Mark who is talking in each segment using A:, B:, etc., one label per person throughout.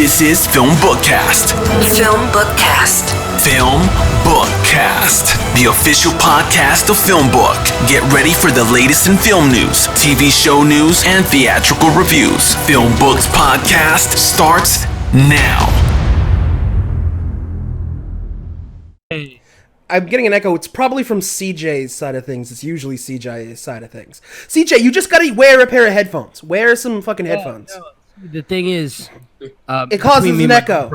A: This is FilmBookCast.
B: FilmBookCast.
A: FilmBookCast, the official podcast of FilmBook. Get ready for the latest in film news, TV show news, and theatrical reviews. FilmBook's podcast starts now.
C: Hey. I'm getting an echo. It's probably from CJ's side of things. It's usually CJ's side of things. CJ, you just gotta wear a pair of headphones. Wear some fucking headphones.
D: No. The thing is,
C: it causes an echo.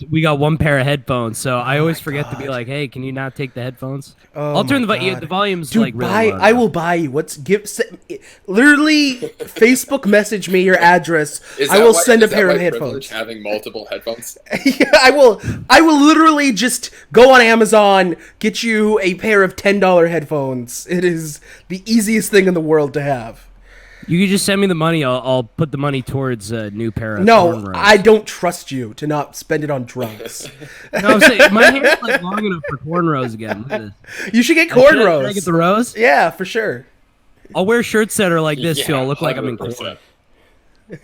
D: We got one pair of headphones, so I always forget to be like, "Hey, can you not take the headphones?" I'll turn the volume's
C: Dude,
D: like really low.
C: I will buy you. Literally, Facebook message me your address. I will send a pair of headphones.
E: Having multiple headphones.
C: Yeah, I will literally just go on Amazon, get you a pair of $10 headphones. It is the easiest thing in the world to have.
D: You can just send me the money. I'll put the money towards a new pair of
C: cornrows.
D: No,
C: I don't trust you to not spend it on drugs.
D: No, I'm saying my hair's like long enough for cornrows again.
C: You should get cornrows.
D: Should I get the rose?
C: Yeah, for sure.
D: I'll wear shirts that are like this too. I'll look like I'm in corn.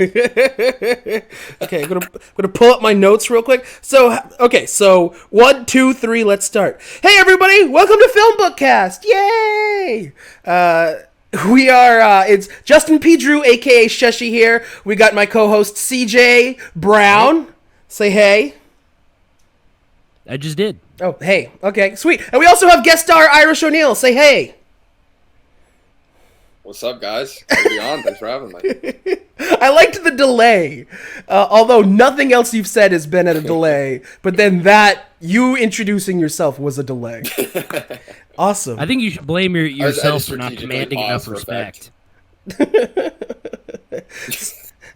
C: Okay, I'm gonna pull up my notes real quick. So 1, 2, 3, let's start. Hey everybody, welcome to FilmBookCast! Yay! We are, it's Justin P. Drew, aka Shushi here. We got my co-host CJ Brown. Say hey.
D: I just did.
C: Oh, hey. Okay, sweet. And we also have guest star Irish O'Neill. Say hey.
E: What's up, guys? I'll be on. Thanks for having me.
C: I liked the delay, although nothing else you've said has been at a delay. But then you introducing yourself was a delay. Awesome.
D: I think you should blame yourself for not commanding enough respect.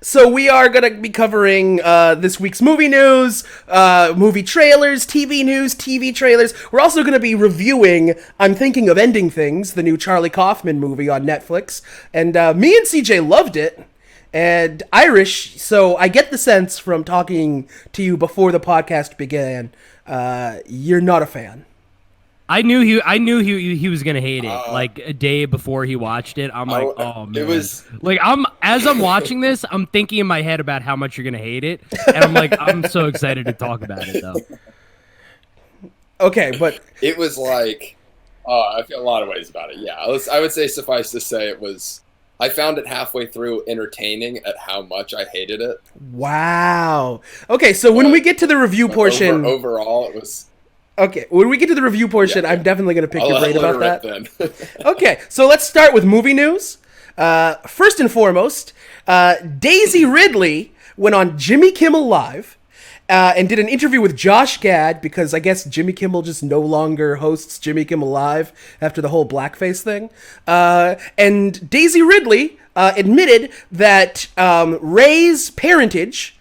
C: So we are going to be covering this week's movie news, movie trailers, TV news, TV trailers. We're also going to be reviewing I'm Thinking of Ending Things, the new Charlie Kaufman movie on Netflix. And me and CJ loved it. And Irish, so I get the sense from talking to you before the podcast began, you're not a fan.
D: I knew he was gonna hate it like a day before he watched it. I'm like, oh man. It was like as I'm watching this, I'm thinking in my head about how much you're gonna hate it, and I'm like, I'm so excited to talk about it though.
C: Okay, but
E: it was like, I feel a lot of ways about it. Yeah, I would say suffice to say it was. I found it halfway through entertaining at how much I hated it.
C: Wow. Okay, so when we get to the review portion,
E: overall it was.
C: Okay, when we get to the review portion, I'm definitely going to pick your brain about that.
E: Then.
C: Okay, so let's start with movie news. First and foremost, Daisy Ridley went on Jimmy Kimmel Live and did an interview with Josh Gad, because I guess Jimmy Kimmel just no longer hosts Jimmy Kimmel Live after the whole blackface thing. And Daisy Ridley admitted that Rey's parentage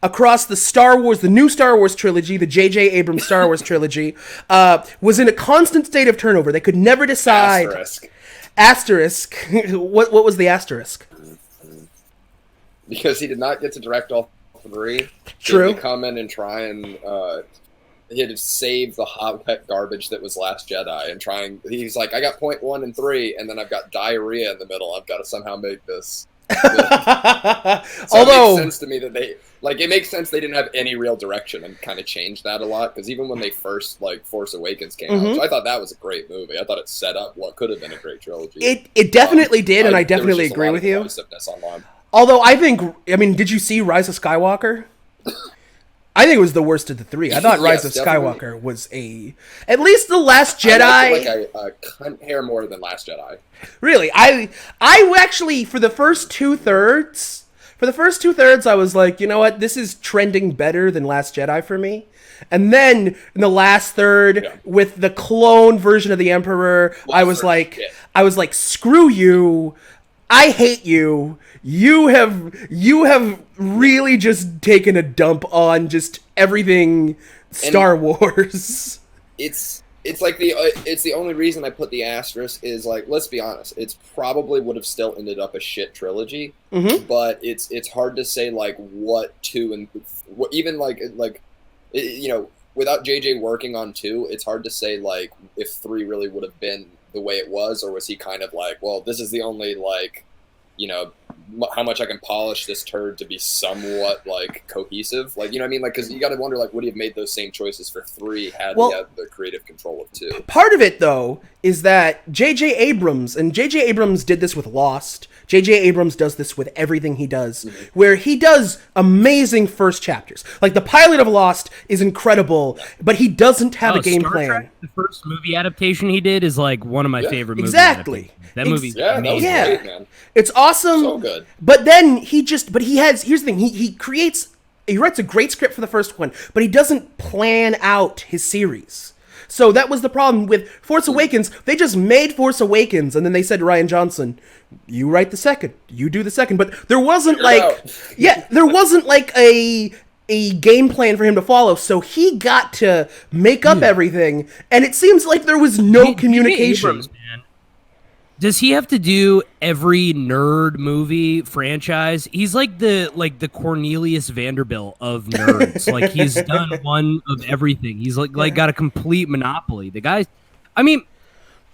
C: across the new Star Wars trilogy, the J.J. Abrams Star Wars trilogy, was in a constant state of turnover. They could never decide. Asterisk. What was the asterisk?
E: Because he did not get to direct all three.
C: True.
E: He had to come in and try and he had to save the hot pet garbage that was Last Jedi and he's like, I got point 1 and 3, and then I've got diarrhea in the middle. I've got to somehow make this.
C: Although
E: it makes sense to me that it makes sense they didn't have any real direction and kind of changed that a lot, because even when they first Force Awakens came out, so I thought that was a great movie. I thought it set up what could have been a great trilogy.
C: It definitely did, and I definitely agree with you. Although did you see Rise of Skywalker? I think it was the worst of the three. I thought Rise of Skywalker was at least The Last Jedi.
E: I liked a hair more than Last Jedi.
C: Really, I actually for the first two thirds, I was like, you know what, this is trending better than Last Jedi for me. And then in the last third, with the clone version of the Emperor, I was like, screw you. I hate you. You have really just taken a dump on just everything Star Wars.
E: It's like it's the only reason I put the asterisk is let's be honest, it's probably would have still ended up a shit trilogy, but it's hard to say what 2 and what even without JJ working on 2, it's hard to say if 3 really would have been the way it was, or was he kind of well, this is the only how much I can polish this turd to be somewhat like cohesive. Like, you know what I mean? Like, because you got to wonder, like, would he have made those same choices for 3 had he had the creative control of 2?
C: Part of it, though, is that J.J. Abrams did this with Lost. J.J. Abrams does this with everything he does, where he does amazing first chapters. Like, the pilot of Lost is incredible, but he doesn't have a game plan.
D: Trek, the first movie adaptation he did is like one of my favorite movies.
C: Exactly.
D: That movie's
E: that was great, man.
C: It's awesome.
E: So good.
C: But then here's the thing, he writes a great script for the first one, but he doesn't plan out his series. So that was the problem with Force Awakens. They just made Force Awakens, and then they said to Rian Johnson, you write the second, you do the second. But there wasn't there wasn't like a game plan for him to follow, so he got to make up everything, and it seems like there was no communication.
D: Abrams, man. Does he have to do every nerd movie franchise? He's like the Cornelius Vanderbilt of nerds. Like, he's done one of everything. He's like got a complete monopoly. The guy, I mean,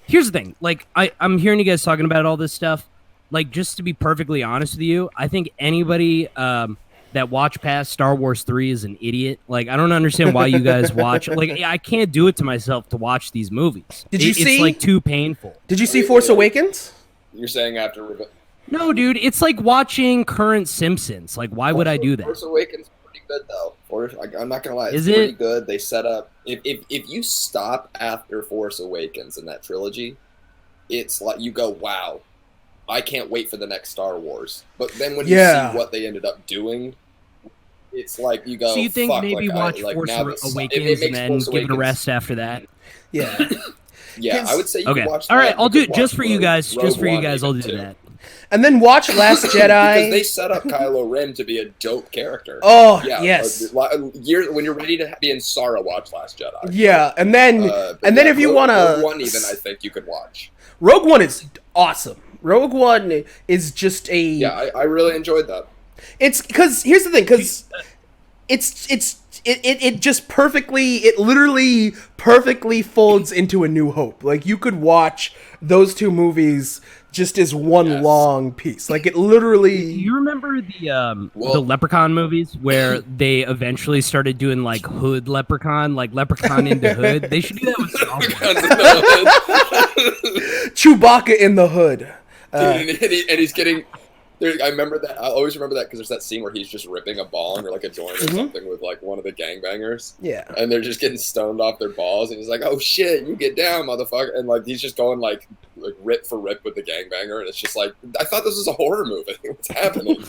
D: here's the thing. Like, I'm hearing you guys talking about all this stuff. Like, just to be perfectly honest with you, I think anybody that watched past Star Wars 3 is an idiot. Like, I don't understand why you guys watch. Like, I can't do it to myself to watch these movies. It's like too painful.
C: Did you see Force Awakens?
E: You're saying after...
D: No, dude, it's like watching current Simpsons. Like, why would I do that?
E: Force Awakens is pretty good, though. I'm not gonna lie, it's
D: Is
E: pretty
D: it?
E: good. They set up... If you stop after Force Awakens in that trilogy, it's like you go, wow, I can't wait for the next Star Wars. But then when you see what they ended up doing, it's like you go,
D: so you think
E: fuck,
D: maybe
E: like,
D: watch Force Awakens
E: it
D: and then
E: Force
D: give it a
E: Awakens.
D: rest after that?
C: Yeah.
E: Yeah, I would say you
D: Okay.
E: could watch
D: All right,
E: that.
D: I'll
E: You
D: do
E: could
D: it just
E: watch
D: for you guys.
E: Rogue
D: Just for you
E: One
D: guys, I'll do
E: even, too.
D: that.
C: And then watch Last Jedi.
E: Because they set up Kylo Ren to be a dope character.
C: Oh,
E: yeah,
C: yes.
E: When you're ready to be in Sarah, watch Last Jedi.
C: Yeah, and then if you want to...
E: Rogue One even, I think you could watch.
C: Rogue One is awesome. Rogue One is just a...
E: Yeah, I really enjoyed that.
C: It's because... Here's the thing, because it just perfectly... It literally perfectly folds into A New Hope. Like, you could watch those two movies just as one long piece. Like, it literally...
D: You remember the Leprechaun movies where they eventually started doing like Hood Leprechaun, like Leprechaun in the Hood? They should do that with Star Wars.
C: Chewbacca in the Hood.
E: And he's getting... I remember that. I always remember that because there's that scene where he's just ripping a bong or like a joint or something with like one of the gangbangers.
C: Yeah.
E: And they're just getting stoned off their balls, and he's like, "Oh shit, you get down, motherfucker!" And like he's just going like rip for rip with the gangbanger, and it's just like, I thought this was a horror movie. What's happening?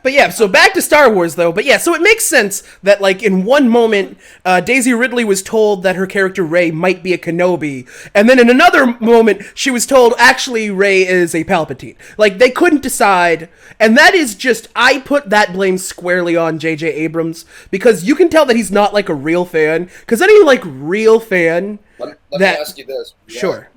C: But yeah, so back to Star Wars though. But yeah, so it makes sense that like in one moment, Daisy Ridley was told that her character Rey might be a Kenobi, and then in another moment she was told actually Rey is a Palpatine. Like they couldn't decide, and that is just, I put that blame squarely on J.J. Abrams, because you can tell that he's not like a real fan. Because any like real fan,
E: Let me ask you this.
C: Sure.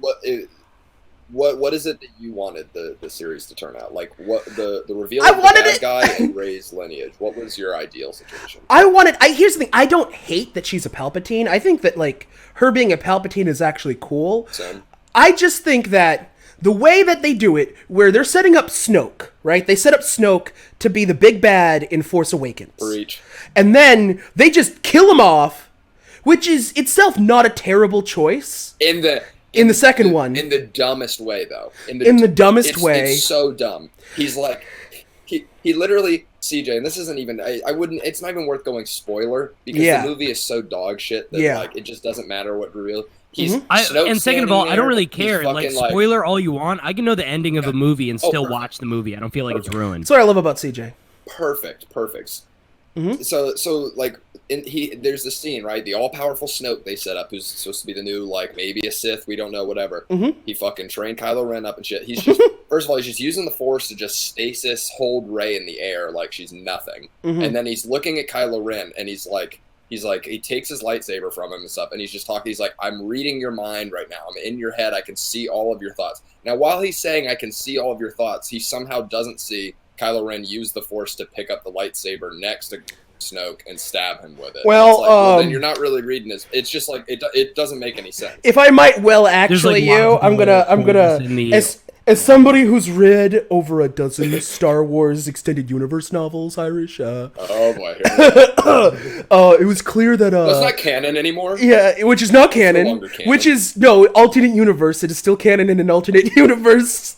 E: What is it that you wanted the series to turn out? Like, what the reveal
C: I
E: of the
C: wanted
E: bad
C: it-
E: guy and Rey's lineage? What was your ideal situation?
C: here's the thing, I don't hate that she's a Palpatine. I think that like her being a Palpatine is actually cool.
E: Same.
C: I just think that the way that they do it, where they're setting up Snoke, right? They set up Snoke to be the big bad in Force Awakens.
E: Breach.
C: And then they just kill him off, which is itself not a terrible choice.
E: In the
C: second one.
E: In the dumbest way, though.
C: In the dumbest way.
E: It's so dumb. He's like, he literally, CJ, and this isn't even, I wouldn't, it's not even worth going spoiler, because the movie is so dog shit that like, it just doesn't matter what reveal.
D: And second of all, I don't really care. Like, spoiler all you want. I can know the ending of a movie and still watch the movie. I don't feel like it's ruined.
C: That's what I love about CJ.
E: Perfect. So like, there's this scene, right? The all-powerful Snoke they set up, who's supposed to be the new, like, maybe a Sith, we don't know, whatever. He fucking trained Kylo Ren up and shit. He's just, first of all, he's just using the Force to just stasis hold Rey in the air like she's nothing. And then he's looking at Kylo Ren, and he's like, he takes his lightsaber from him and stuff, and he's just talking. He's like, I'm reading your mind right now. I'm in your head. I can see all of your thoughts. Now, while he's saying I can see all of your thoughts, he somehow doesn't see Kylo Ren use the Force to pick up the lightsaber next to Snoke and stab him with it.
C: Well,
E: then you're not really reading his. It's just like it doesn't make any sense.
C: If I might actually, I'm gonna As somebody who's read over a dozen Star Wars extended universe novels, Irish,
E: oh boy,
C: it was clear that
E: that's not canon anymore.
C: Yeah, which is not canon,
E: no longer canon.
C: which is alternate universe. It is still canon in an alternate universe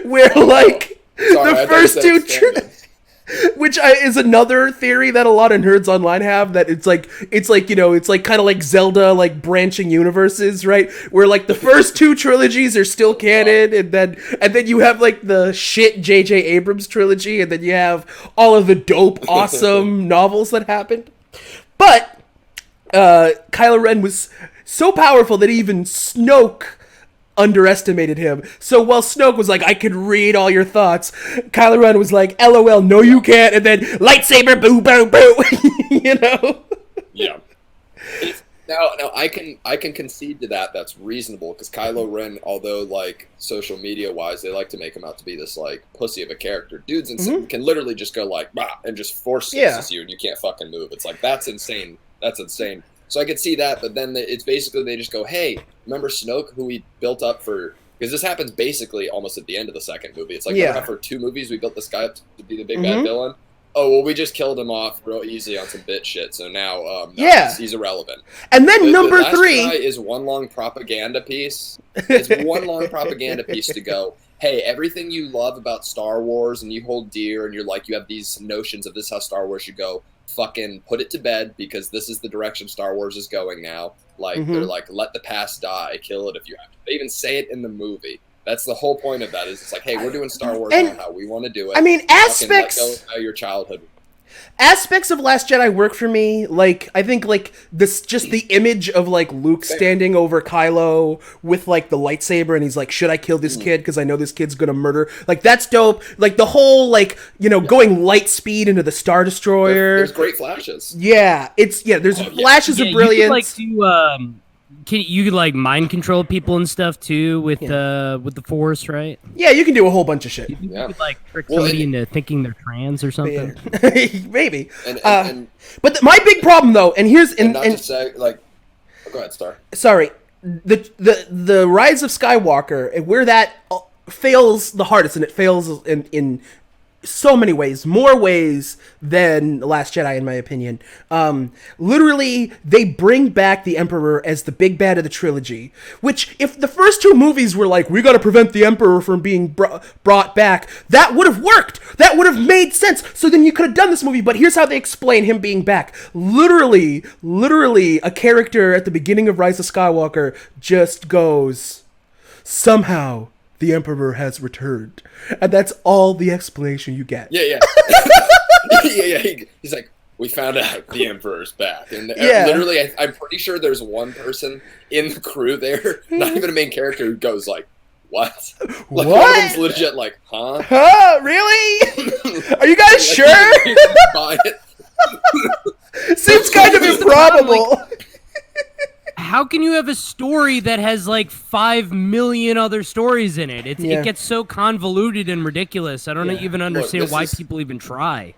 C: where the first two. Which is another theory that a lot of nerds online have, that it's like kind of like Zelda, like branching universes, right? Where like the first two trilogies are still canon, and then you have like the shit J.J. Abrams trilogy, and then you have all of the dope, awesome novels that happened. But Kylo Ren was so powerful that even Snoke underestimated him. So while Snoke was like, I could read all your thoughts, Kylo Ren was like, LOL, no you can't, and then lightsaber, boo, boo, boo, you know?
E: Yeah. Now I can concede to that. That's reasonable, because Kylo Ren, although like social media wise, they like to make him out to be this like pussy of a character. Dudes can literally just go like, bah, and just force senses you, and you can't fucking move. It's like, that's insane. That's insane. So I could see that, but then it's basically they just go, hey, remember Snoke, who we built up for... Because this happens basically almost at the end of the second movie. It's like, for 2 movies, we built this guy up to be the big bad villain. Oh, well, we just killed him off real easy on some bit shit, so now he's irrelevant.
C: And then
E: the
C: number
E: Last
C: 3...
E: Jedi is one long propaganda piece. It's one long propaganda piece to go, hey, everything you love about Star Wars and you hold dear, and you're like, you have these notions of this is how Star Wars should go, fucking put it to bed, because this is the direction Star Wars is going now. Like, they're like, let the past die, kill it if you have to. They even say it in the movie. That's the whole point of that, is it's like, hey, we're doing Star Wars now how we want to do it.
C: I mean, aspects...
E: Let go of your childhood.
C: Aspects of Last Jedi work for me. Like, I think, like, this, just the image of, like, Luke standing over Kylo with, like, the lightsaber, and he's like, should I kill this kid? Because I know this kid's gonna murder. Like, that's dope. Like, the whole, like, going light speed into the Star Destroyer.
E: There's great flashes.
C: Yeah, there's flashes of brilliance.
D: You could like mind control people and stuff too with the Force, right?
C: Yeah, you can do a whole bunch of shit.
D: You could like trick somebody into thinking they're trans or something.
C: Maybe. But my big problem though, and here's
E: not to say like, go ahead, Star.
C: Sorry, the Rise of Skywalker, and where that fails the hardest, and it fails in so many ways, more ways than The Last Jedi, in my opinion. Literally, they bring back the Emperor as the big bad of the trilogy, which, if the first 2 movies were like, we gotta prevent the Emperor from being brought back, that would have worked! That would have made sense! So then you could have done this movie, but here's how they explain him being back. Literally, a character at the beginning of Rise of Skywalker just goes, somehow the Emperor has returned. And that's all the explanation you get.
E: Yeah. He's like, we found out the Emperor's back. And literally, I'm pretty sure there's one person in the crew there, not even a main character, who goes like, what? Like,
C: what?
E: One of them's legit like, huh?
C: Huh? Really? Are you guys sure? Seems kind of improbable.
D: How can you have a story that has like 5 million other stories in it? It gets so convoluted and ridiculous. I don't even understand why people even try.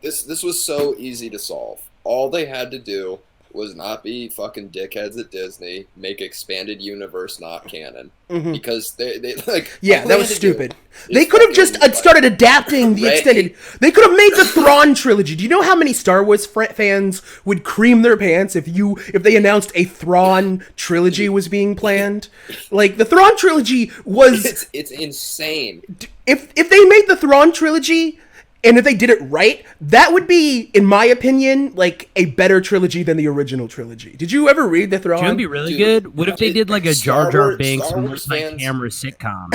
E: This was so easy to solve. All they had to do was not be fucking dickheads at Disney, make expanded universe not canon. Because they like...
C: Yeah, that was stupid. They could have just started adapting the extended... They could have made the Thrawn trilogy. Do you know how many Star Wars fans would cream their pants if they announced a Thrawn trilogy was being planned? Like, the Thrawn trilogy was...
E: It's insane.
C: If they made the Thrawn trilogy... And if they did it right, that would be, in my opinion, like a better trilogy than the original trilogy. Did you ever read the Thrawn?
D: Would be really good? What if they did like a Jar Jar Binks multi-camera sitcom?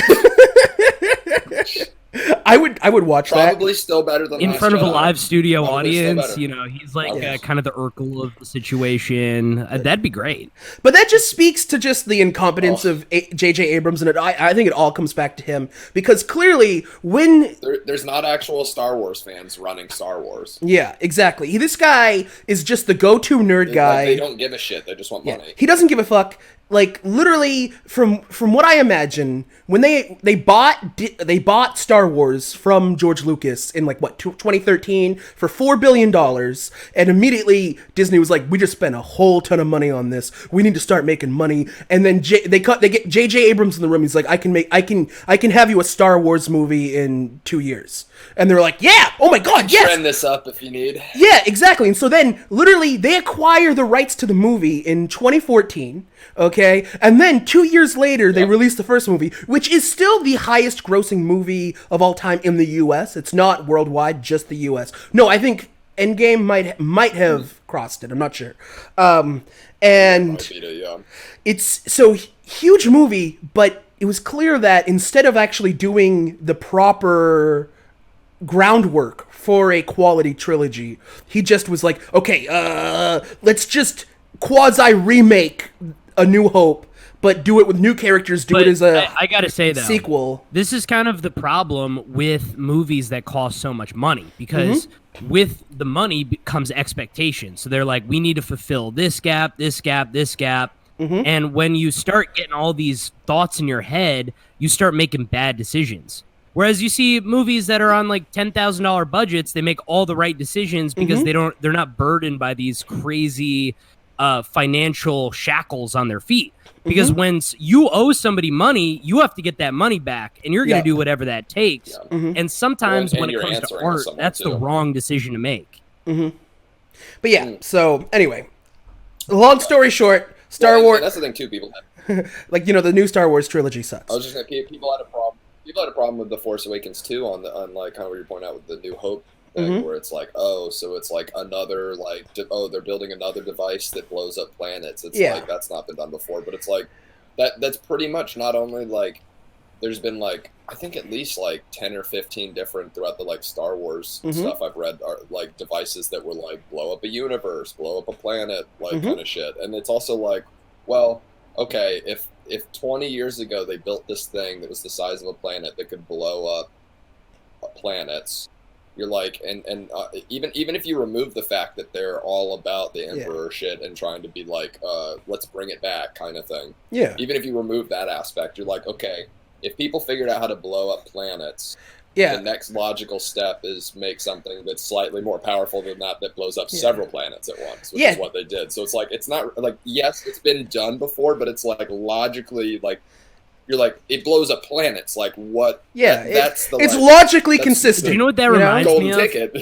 C: I would watch that.
E: Probably still better than
D: in front of a live studio
E: Probably
D: audience. He's like kind of the Urkel of the situation. That'd be great.
C: But that just speaks to just the incompetence of J.J. Abrams, and I think it all comes back to him, because clearly when
E: there's not actual Star Wars fans running Star Wars.
C: Yeah, exactly. This guy is just the go-to nerd guy.
E: Like, they don't give a shit. They just want money.
C: He doesn't give a fuck. like literally from what I imagine, when they bought Star Wars from George Lucas in like 2013 for $4 billion, and immediately Disney was like, we just spent a whole ton of money on this. We need to start making money. And then they get J.J. Abrams in the room. He's like, I can have you a Star Wars movie in 2 years. And they're like, yeah, oh my god, yes.
E: Trend this up if you need.
C: Yeah, exactly. And so then literally they acquire the rights to the movie in 2014. Okay, and then 2 years later, they released the first movie, which is still the highest grossing movie of all time in the U.S. It's not worldwide, just the U.S. No, I think Endgame might have crossed it. I'm not sure. And it's so huge movie, but it was clear that instead of actually doing the proper groundwork for a quality trilogy, he just was like, okay, let's just quasi remake A New Hope, but do it with new characters, it as a
D: I gotta say, though,
C: sequel.
D: This is kind of the problem with movies that cost so much money, because with the money comes expectation. So they're like, we need to fulfill this gap, this gap, this gap. And when you start getting all these thoughts in your head, you start making bad decisions. Whereas you see movies that are on like $10,000 budgets, they make all the right decisions because they're not burdened by these crazy financial shackles on their feet. Because when you owe somebody money, you have to get that money back, and you're going to do whatever that takes. And sometimes when it comes to art, that's the wrong decision to make.
C: But yeah, so anyway, long story short, Star Wars.
E: That's the thing too. People have,
C: like, you know, the new Star Wars trilogy sucks.
E: I was just saying, people had a problem. People had a problem with The Force Awakens too, on like kind of what you're pointing out with the New Hope thing, where it's like, oh, so it's like another like, they're building another device that blows up planets. It's like that's not been done before, but it's like that's pretty much not only like there's been like I think at least like 10 or 15 different throughout the like Star Wars stuff I've read are like devices that were like blow up a universe, blow up a planet, like kind of shit. And it's also like, well, okay, if 20 years ago they built this thing that was the size of a planet that could blow up planets, you're like, and even if you remove the fact that they're all about the Emperor shit and trying to be like, let's bring it back kind of thing. Yeah. Even if you remove that aspect, you're like, okay, if people figured out how to blow up planets, the next logical step is make something that's slightly more powerful than that blows up several planets at once, which is what they did. So it's like, it's not like, yes, it's been done before, but it's like logically, like, you're like, it blows up planets. Like, what? Yeah, it's
C: logically consistent.
D: You know what that reminds me of?
E: Ticket.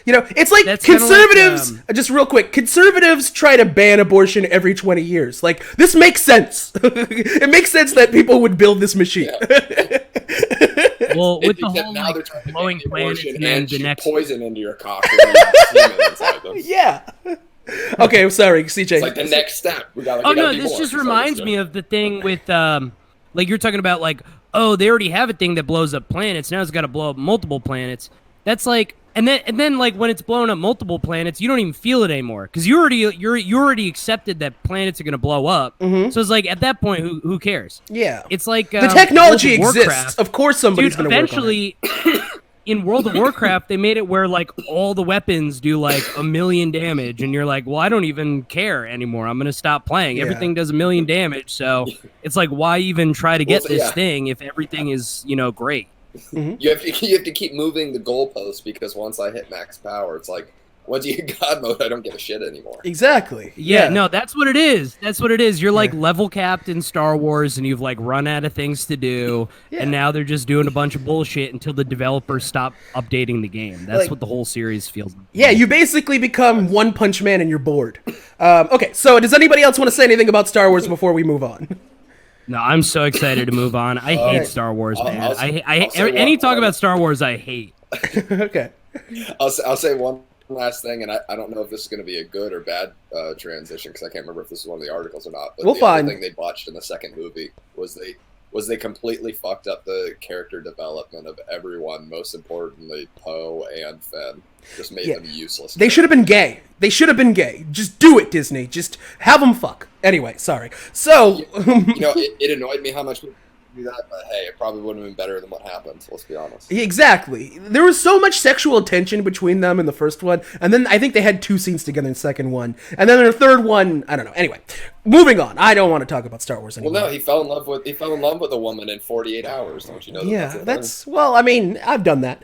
C: You know, it's like conservatives, like, just real quick, conservatives try to ban abortion every 20 years. Like, this makes sense. It makes sense that people would build this machine.
E: Yeah.
D: Well, with the whole now like, blowing planets and then the next
E: poison into your cock.
C: Yeah. Okay, I'm sorry, CJ.
E: It's like the next step.
D: This just reminds me of the thing with, like you're talking about, like, oh, they already have a thing that blows up planets. Now it's got to blow up multiple planets. That's like, and then like when it's blowing up multiple planets, you don't even feel it anymore because you already accepted that planets are gonna blow up. So it's like at that point, who cares?
C: Yeah,
D: it's like
C: the technology exists. Of course, somebody's gonna
D: eventually. Work on it. In World of Warcraft, they made it where like all the weapons do like 1 million damage, and you're like, well, I don't even care anymore. I'm gonna stop playing. Yeah. Everything does 1 million damage, so it's like, why even try to get this thing if everything is, great?
E: You have to keep moving the goalpost because once I hit max power, it's like, once you hit God mode, I don't give a shit anymore.
C: Exactly.
D: Yeah, no, that's what it is. That's what it is. You're like level capped in Star Wars, and you've like run out of things to do, and now they're just doing a bunch of bullshit until the developers stop updating the game. That's like, what the whole series feels like.
C: Yeah, you basically become One Punch Man and you're bored. Okay, so does anybody else want to say anything about Star Wars before we move on?
D: No, I'm so excited to move on. I hate Star Wars, man. Any talk about Star Wars, I hate.
C: Okay.
E: I'll say one last thing, and I don't know if this is going to be a good or bad transition because I can't remember if this is one of the articles or not. But the other thing they botched in the second movie was they completely fucked up the character development of everyone. Most importantly, Poe and Finn. Just made them useless.
C: They should have been gay. Just do it, Disney. Just have them fuck. Anyway, sorry. So
E: it annoyed me how much do that, but hey, it probably would have been better than what happened. So let's be honest.
C: Exactly. There was so much sexual tension between them in the first one, and then I think they had 2 scenes together in the second one, and then in the third one, I don't know. Anyway, moving on. I don't want to talk about Star Wars anymore.
E: Well, no, he fell in love with a woman in 48 hours. Don't you know?
C: That's well. I mean, I've done that.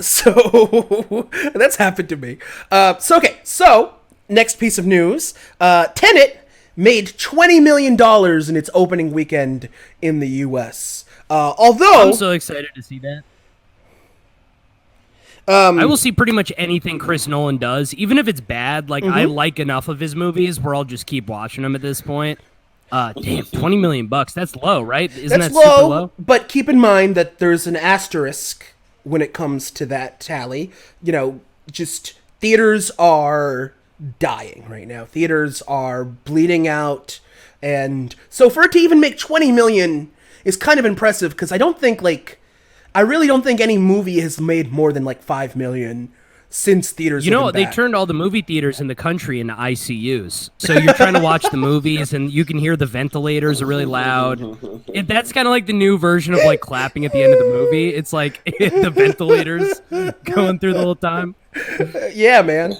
C: So that's happened to me. So next piece of news: Tenet made $20 million in its opening weekend in the U.S. Although
D: I'm so excited to see that. I will see pretty much anything Chris Nolan does, even if it's bad. Like I like enough of his movies where I'll just keep watching them at this point. Damn, $20 million. That's low, right? Isn't that super low?
C: But keep in mind that there's an asterisk when it comes to that tally. You know, just theaters are dying right now. Theaters are bleeding out, and so for it to even make 20 million is kind of impressive, because I really don't think any movie has made more than like 5 million since theaters.
D: You know, they turned all the movie theaters in the country into ICUs. So you're trying to watch the movies and you can hear the ventilators are really loud. And that's kind of like the new version of like clapping at the end of the movie. It's like the ventilators going through the whole time.
C: Yeah, man.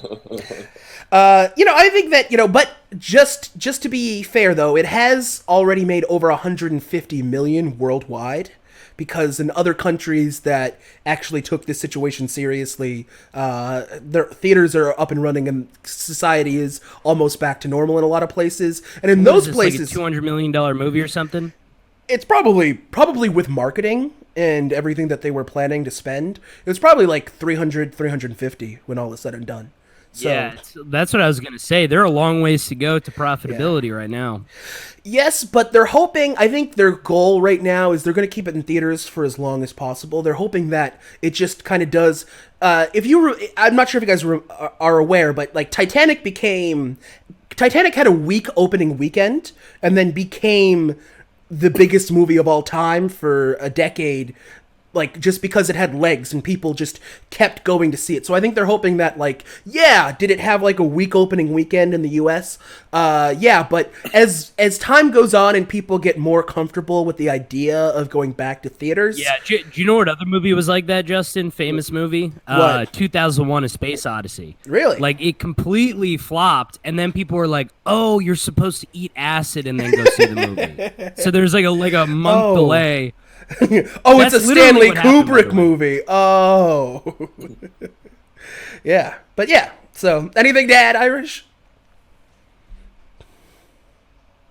C: I think that, but just to be fair, though, it has already made over 150 million worldwide, because in other countries that actually took this situation seriously, their theaters are up and running and society is almost back to normal in a lot of places. And in those places,
D: like a $200 million movie or something?
C: It's probably with marketing and everything that they were planning to spend. It was probably like 350 when all is said and done. So,
D: yeah, that's what I was going to say. There are a long ways to go to profitability right now.
C: Yes, but they're hoping, I think their goal right now is they're going to keep it in theaters for as long as possible. They're hoping that it just kind of does, I'm not sure if you guys are aware, but like Titanic had a weak opening weekend and then became the biggest movie of all time for a decade, like just because it had legs and people just kept going to see it. So I think they're hoping that, like, did it have like a weak opening weekend in the US? But as time goes on and people get more comfortable with the idea of going back to theaters.
D: Yeah, do you know what other movie was like that, Justin? Famous movie?
C: What?
D: 2001: A Space Odyssey.
C: Really?
D: Like, it completely flopped, and then people were like, "Oh, you're supposed to eat acid and then go see the movie." So there's like a month delay.
C: Oh, it's a Stanley Kubrick movie. Oh. Yeah. But yeah. So, anything to add, Irish?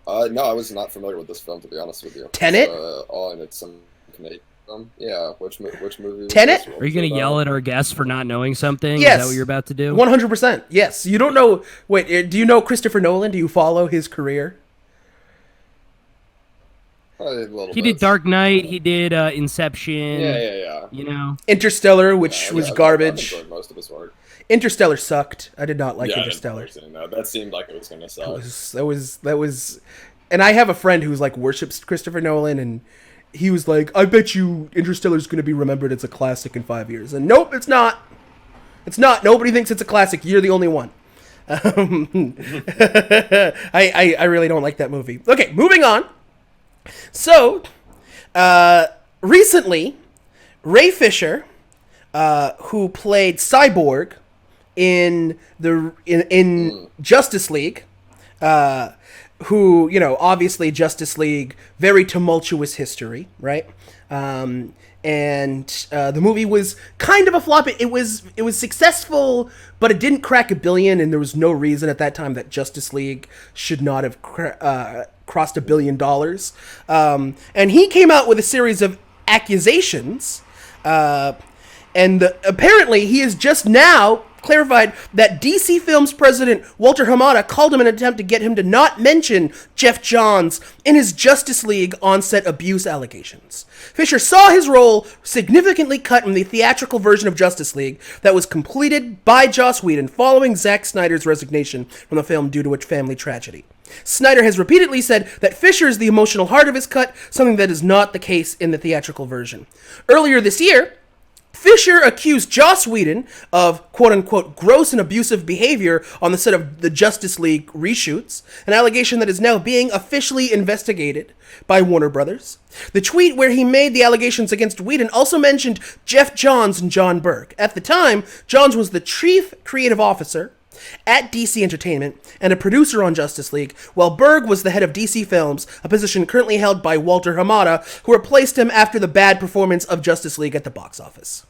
E: No, I was not familiar with this film, to be honest with you.
C: Tenet?
E: All in it's some Canadian film. Yeah, which movie was
C: Tenet?
E: this?
D: Are you going to yell at our guests for not knowing something?
C: Yes.
D: Is that what you're about to do?
C: 100%. Yes. You don't know... Wait, do you know Christopher Nolan? Do you follow his career?
D: He did Dark Knight. He did Inception.
E: Yeah.
D: You know,
C: Interstellar, which was garbage.
E: I enjoyed most of his work.
C: Interstellar sucked. I did not like Interstellar.
E: I didn't know. That seemed like it was going to suck.
C: That was, and I have a friend who's like worships Christopher Nolan, and he was like, "I bet you Interstellar's going to be remembered as a classic in 5 years." And nope, it's not. It's not. Nobody thinks it's a classic. You're the only one. I really don't like that movie. Okay, moving on. So, recently, Ray Fisher, who played Cyborg in Justice League, who, obviously Justice League, very tumultuous history, right? And the movie was kind of a flop. It was successful, but it didn't crack $1 billion, and there was no reason at that time that Justice League should not have crossed $1 billion. And he came out with a series of accusations, and apparently he has just now clarified that DC Films president Walter Hamada called him in an attempt to get him to not mention Jeff Johns in his Justice League on-set abuse allegations. Fisher saw his role significantly cut in the theatrical version of Justice League that was completed by Joss Whedon following Zack Snyder's resignation from the film due to a family tragedy. Snyder has repeatedly said that Fisher is the emotional heart of his cut, something that is not the case in the theatrical version. Earlier this year, Fisher accused Joss Whedon of quote-unquote gross and abusive behavior on the set of the Justice League reshoots, an allegation that is now being officially investigated by Warner Brothers. The tweet where he made the allegations against Whedon also mentioned Jeff Johns and John Berg. At the time, Johns was the chief creative officer at DC Entertainment and a producer on Justice League, while Berg was the head of DC Films, a position currently held by Walter Hamada, who replaced him after the bad performance of Justice League at the box office.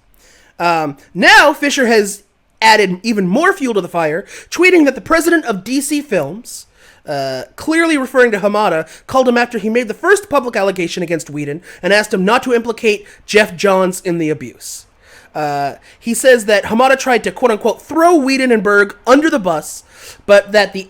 C: Now, Fisher has added even more fuel to the fire, tweeting that the president of DC Films, clearly referring to Hamada, called him after he made the first public allegation against Whedon and asked him not to implicate Jeff Johns in the abuse. He says that Hamada tried to quote-unquote throw Whedon and Berg under the bus, but asked the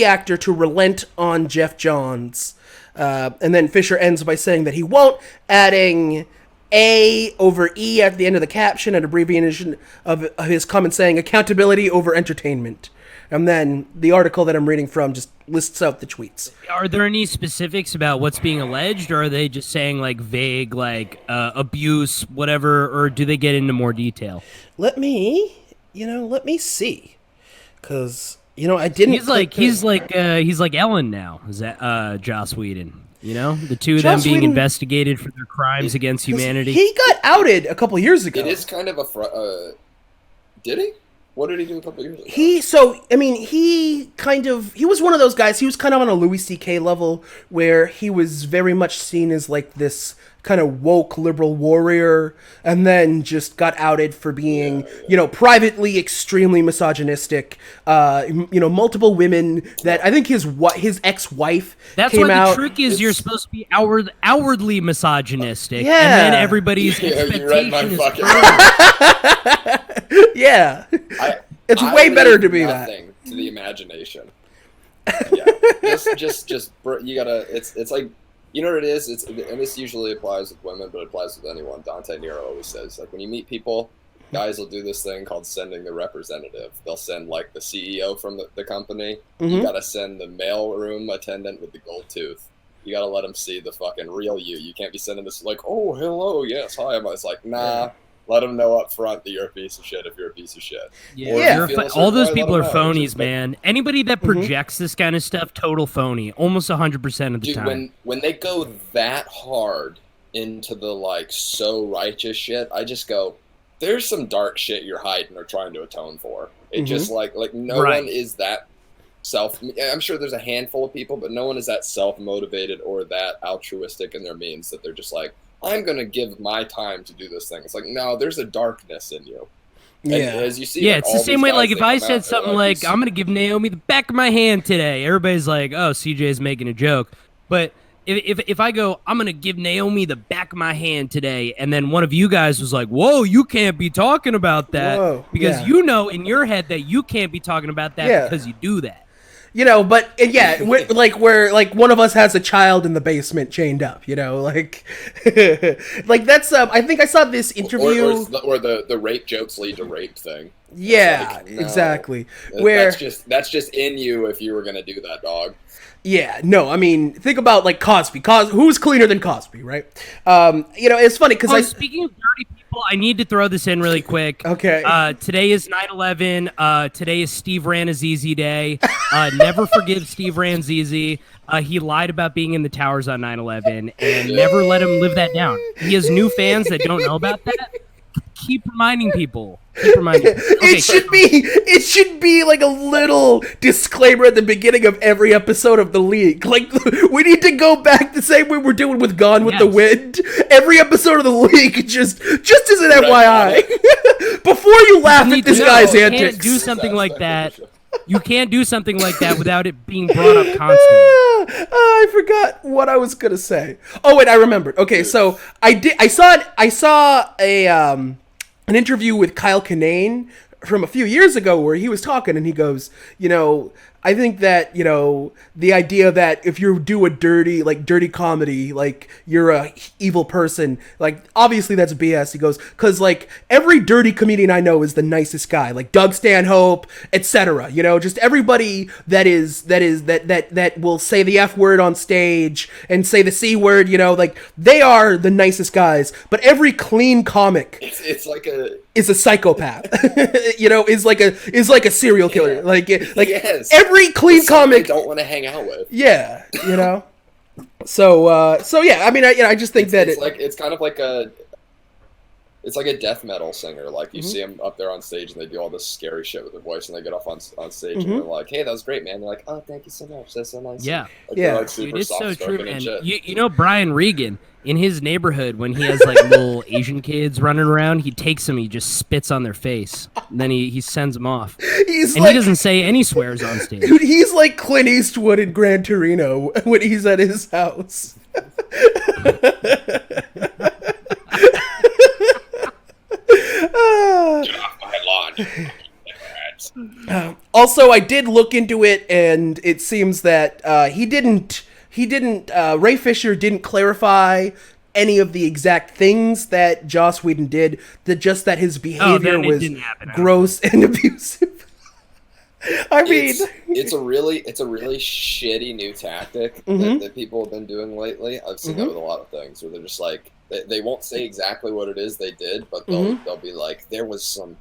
C: actor to relent on Jeff Johns. And then Fisher ends by saying that he won't, adding A over E at the end of the caption, an abbreviation of his comment saying accountability over entertainment. And then the article that I'm reading from just lists out the tweets.
D: Are there any specifics about what's being alleged, or are they just saying like vague, like abuse, whatever, or do they get into more detail?
C: Let me see, because I didn't.
D: He's like Ellen now. Is that Joss Whedon? The two of them being investigated for their crimes against humanity.
C: He got outed a couple years ago.
E: It is kind of a did he? What did he do a couple years ago?
C: He was one of those guys. He was kind of on a Louis C.K. level where he was very much seen as like this kind of woke liberal warrior, and then just got outed for being, privately extremely misogynistic. Multiple women that I think his ex-wife came out.
D: The trick is you're supposed to be outwardly misogynistic,
C: yeah.
D: And then everybody's expectation is
C: yeah, it's way better to be that.
E: To the imagination. Yeah, just you gotta. It's like, you know what it is. And this usually applies with women, but it applies with anyone. Dante Nero always says, like, when you meet people, guys will do this thing called sending the representative. They'll send like the CEO from the company. Mm-hmm. You gotta send the mailroom attendant with the gold tooth. You gotta let them see the fucking real you. You can't be sending this like, oh, hello, yes, hi. It's like, nah. Let them know up front that you're a piece of shit if you're a piece of shit.
D: Yeah. All those people are phonies, man. Anybody that projects this kind of stuff, total phony. Almost 100% of the time.
E: When they go that hard into the, like, so righteous shit, I just go, there's some dark shit you're hiding or trying to atone for. It just, like no one is that I'm sure there's a handful of people, but no one is that self-motivated or that altruistic in their means that they're just like, I'm going to give my time to do this thing. It's like, no, there's a darkness in you. And as you see,
D: it's the same way, like, if I said something like, I'm going to give Naomi the back of my hand today, everybody's like, oh, CJ's making a joke. But if I go, I'm going to give Naomi the back of my hand today, and then one of you guys was like, whoa, you can't be talking about that. Because you know in your head that you can't be talking about that because you do that.
C: But where one of us has a child in the basement chained up, like that's I think I saw this interview
E: or the rape jokes lead to rape thing.
C: Yeah, no, exactly. Where
E: that's just in you if you were gonna do that, dog.
C: Yeah, no, I mean, think about like Cosby. Who's cleaner than Cosby, right? It's funny because
D: speaking of dirty people, I need to throw this in really quick.
C: Okay.
D: Today is 9/11. Today is Steve Ranazizi Day. Never forgive Steve Ranazizi. He lied about being in the towers on 9/11, and never let him live that down. He has new fans that don't know about that. Keep reminding people. Okay,
C: it should be like a little disclaimer at the beginning of every episode of The League. Like, we need to go back the same way we're doing with Gone with the Wind. Every episode of The League, just as an FYI. Before you laugh at this guy's antics.
D: You can't do something like that. You can't do something like that without it being brought up constantly.
C: I forgot what I was gonna say. Oh wait, I remembered. Okay, so I saw an interview with Kyle Kinane from a few years ago where he was talking and he goes, I think that, the idea that if you do a dirty comedy, like, you're a evil person, like, obviously that's BS. He goes, because, like, every dirty comedian I know is the nicest guy, like Doug Stanhope, etc. Just everybody that will say the F word on stage and say the C word, like, they are the nicest guys. But every clean comic is a psychopath. Is like a serial killer.
E: Yeah.
C: Like
E: yes.
C: Every clean comic
E: they don't want to hang out with.
C: Yeah, So yeah, I mean, I just think
E: it's kind of like it's like a death metal singer. Like you see them up there on stage and they do all this scary shit with their voice, and they get off on stage and they're like, "Hey, that was great, man." They're like, "Oh, thank you so much. That's so nice."
D: Yeah,
E: like,
D: dude, it's so true, man. Brian Regan in his neighborhood, when he has like little Asian kids running around, he takes them, he just spits on their face, and then he sends them off. He doesn't say any swears on stage.
C: Dude, he's like Clint Eastwood in Gran Torino when he's at his house.
E: Get off my lawn.
C: Also, I did look into it, and it seems that Ray Fisher didn't clarify any of the exact things that Joss Whedon did, just that his behavior was gross and abusive. I mean,
E: it's a really shitty new tactic that people have been doing lately. I've seen that with a lot of things where they're just like, they won't say exactly what it is they did, but they'll be like, there was some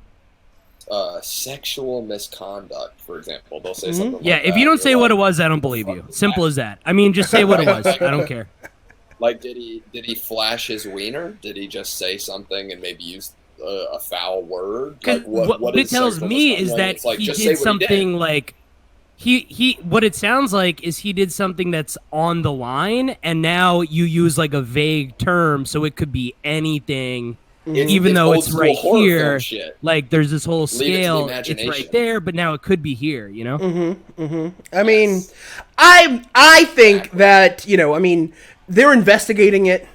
E: sexual misconduct, for example. They'll say something like that.
D: If you don't say what it was, I don't believe you. Simple as that. I mean, just say what it was. I don't care.
E: Like, did he flash his wiener? Did he just say something and maybe use a foul word? Like, what
D: it tells me is that he did something like he what it sounds like is he did something that's on the line, and now you use like a vague term, so it could be anything. Even though it's right here, like there's this whole scale, it's right there, but now it could be here,
C: I mean, I think that, I mean, they're investigating it.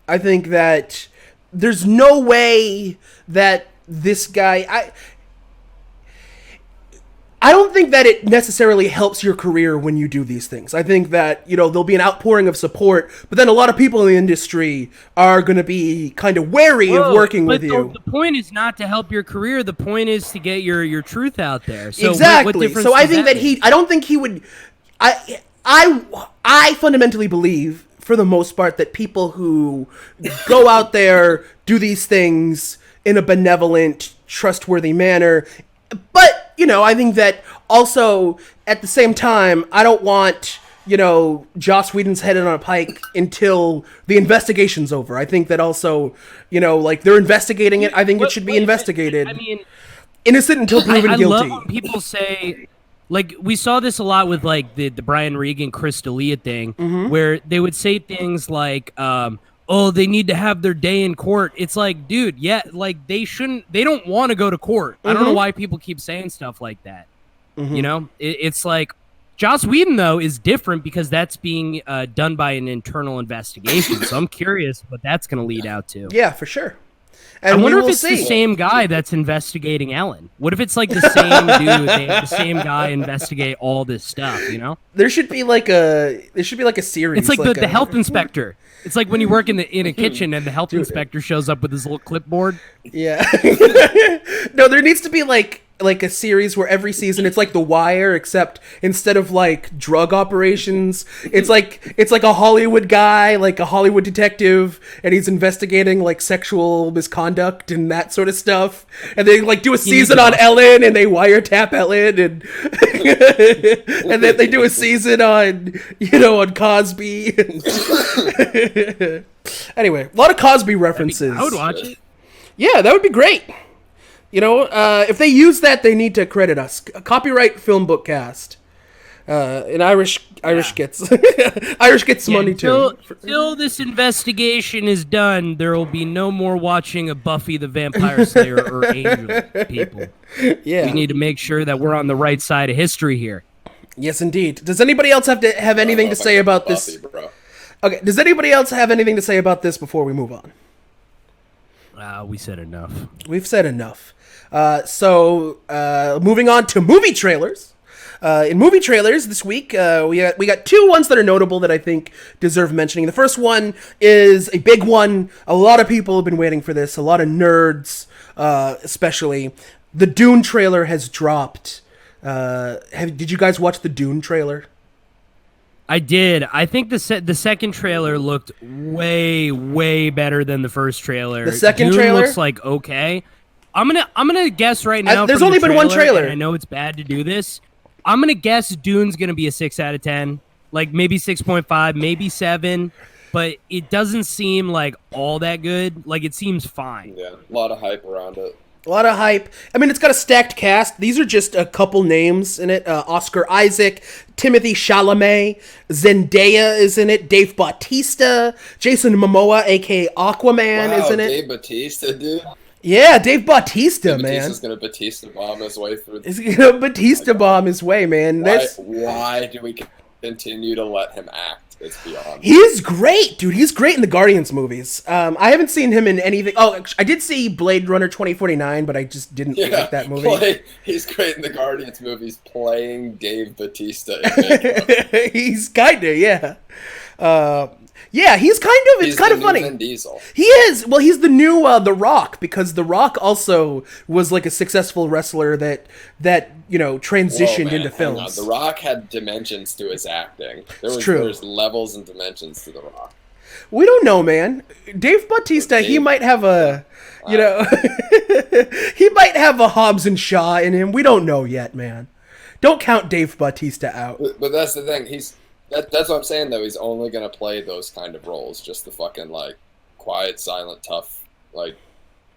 C: I think that there's no way that this guy, I don't think that it necessarily helps your career when you do these things. I think that, there'll be an outpouring of support, but then a lot of people in the industry are going to be kind of wary of working with you.
D: The point is not to help your career. The point is to get your truth out there. So
C: exactly. So I think that I don't think he would, I fundamentally believe, for the most part, that people who go out there, do these things in a benevolent, trustworthy manner, but, I think that also, at the same time, I don't want, Joss Whedon's head on a pike until the investigation's over. I think that also, like, they're investigating it. I think it should be investigated.
D: I mean,
C: innocent until proven guilty.
D: I love when people say, like, we saw this a lot with, like, the Brian Regan, Chris D'Elia thing, where they would say things like, oh, they need to have their day in court. It's like, dude, like, they don't want to go to court. I don't know why people keep saying stuff like that. It's like, Joss Whedon, though, is different because that's being done by an internal investigation. So I'm curious what that's going to lead out to.
C: Yeah, for sure. And
D: I wonder if it's the same guy that's investigating Ellen. What if it's like the same dude? They have the same guy investigate all this stuff.
C: There should be like a series.
D: It's like the health inspector. It's like when you work in a kitchen and the health inspector shows up with his little clipboard.
C: Yeah. No, there needs to be like a series where every season it's like The Wire, except instead of like drug operations, it's like a Hollywood guy, like a Hollywood detective, and he's investigating like sexual misconduct and that sort of stuff. And they like do a season on Ellen, and they wiretap Ellen, and and then they do a season on on Cosby. Anyway, a lot of Cosby references.
D: I would watch it.
C: Yeah, that would be great. If they use that, they need to credit us. Copyright FilmBookCast. And Irish gets Irish gets money too.
D: Till this investigation is done, there will be no more watching of Buffy the Vampire Slayer or Angel, people.
C: Yeah,
D: we need to make sure that we're on the right side of history here.
C: Yes, indeed. Does anybody else have anything to say about this?
E: Bro.
C: Okay. Does anybody else have anything to say about this before we move on?
D: We said enough.
C: We've said enough. So moving on to movie trailers. In movie trailers this week, we got two ones that are notable that I think deserve mentioning. The first one is a big one. A lot of people have been waiting for this. A lot of nerds, especially. The Dune trailer has dropped. Did you guys watch the Dune trailer?
D: I did. I think the second trailer looked way better than the first trailer.
C: The second
D: Dune
C: trailer
D: looks like okay. I'm gonna guess right now.
C: There's only been one trailer.
D: And I know it's bad to do this. I'm gonna guess Dune's gonna be a 6 out of 10, like maybe 6.5, maybe 7. But it doesn't seem like all that good. Like it seems fine.
E: Yeah, a lot of hype around it.
C: A lot of hype. I mean, it's got a stacked cast. These are just a couple names in it. Oscar Isaac, Timothy Chalamet, Zendaya is in it, Dave Bautista, Jason Momoa, a.k.a. Aquaman, is in it.
E: Dave Bautista, dude.
C: Yeah, Dave Bautista, man.
E: Batista's gonna Batista bomb his way through.
C: He's gonna Batista bomb his way, man.
E: Why do we continue to let him act? It's beyond.
C: He's great, dude. He's great in the Guardians movies. I haven't seen him in anything. Oh, I did see Blade Runner 2049, but I just didn't like that movie.
E: He's great in the Guardians movies, playing Dave Bautista.
C: He's kinda, yeah. Yeah, he's kind of funny.
E: Vin Diesel.
C: He is. Well, he's the new The Rock, because The Rock also was like a successful wrestler that transitioned into films.
E: The Rock had dimensions to his acting.
C: True.
E: There's levels and dimensions to The Rock.
C: We don't know, man. Dave Bautista, he might have a, he might have a Hobbs and Shaw in him. We don't know yet, man. Don't count Dave Bautista out.
E: But that's the thing. That's what I'm saying, though. He's only going to play those kind of roles. Just the fucking, quiet, silent, tough,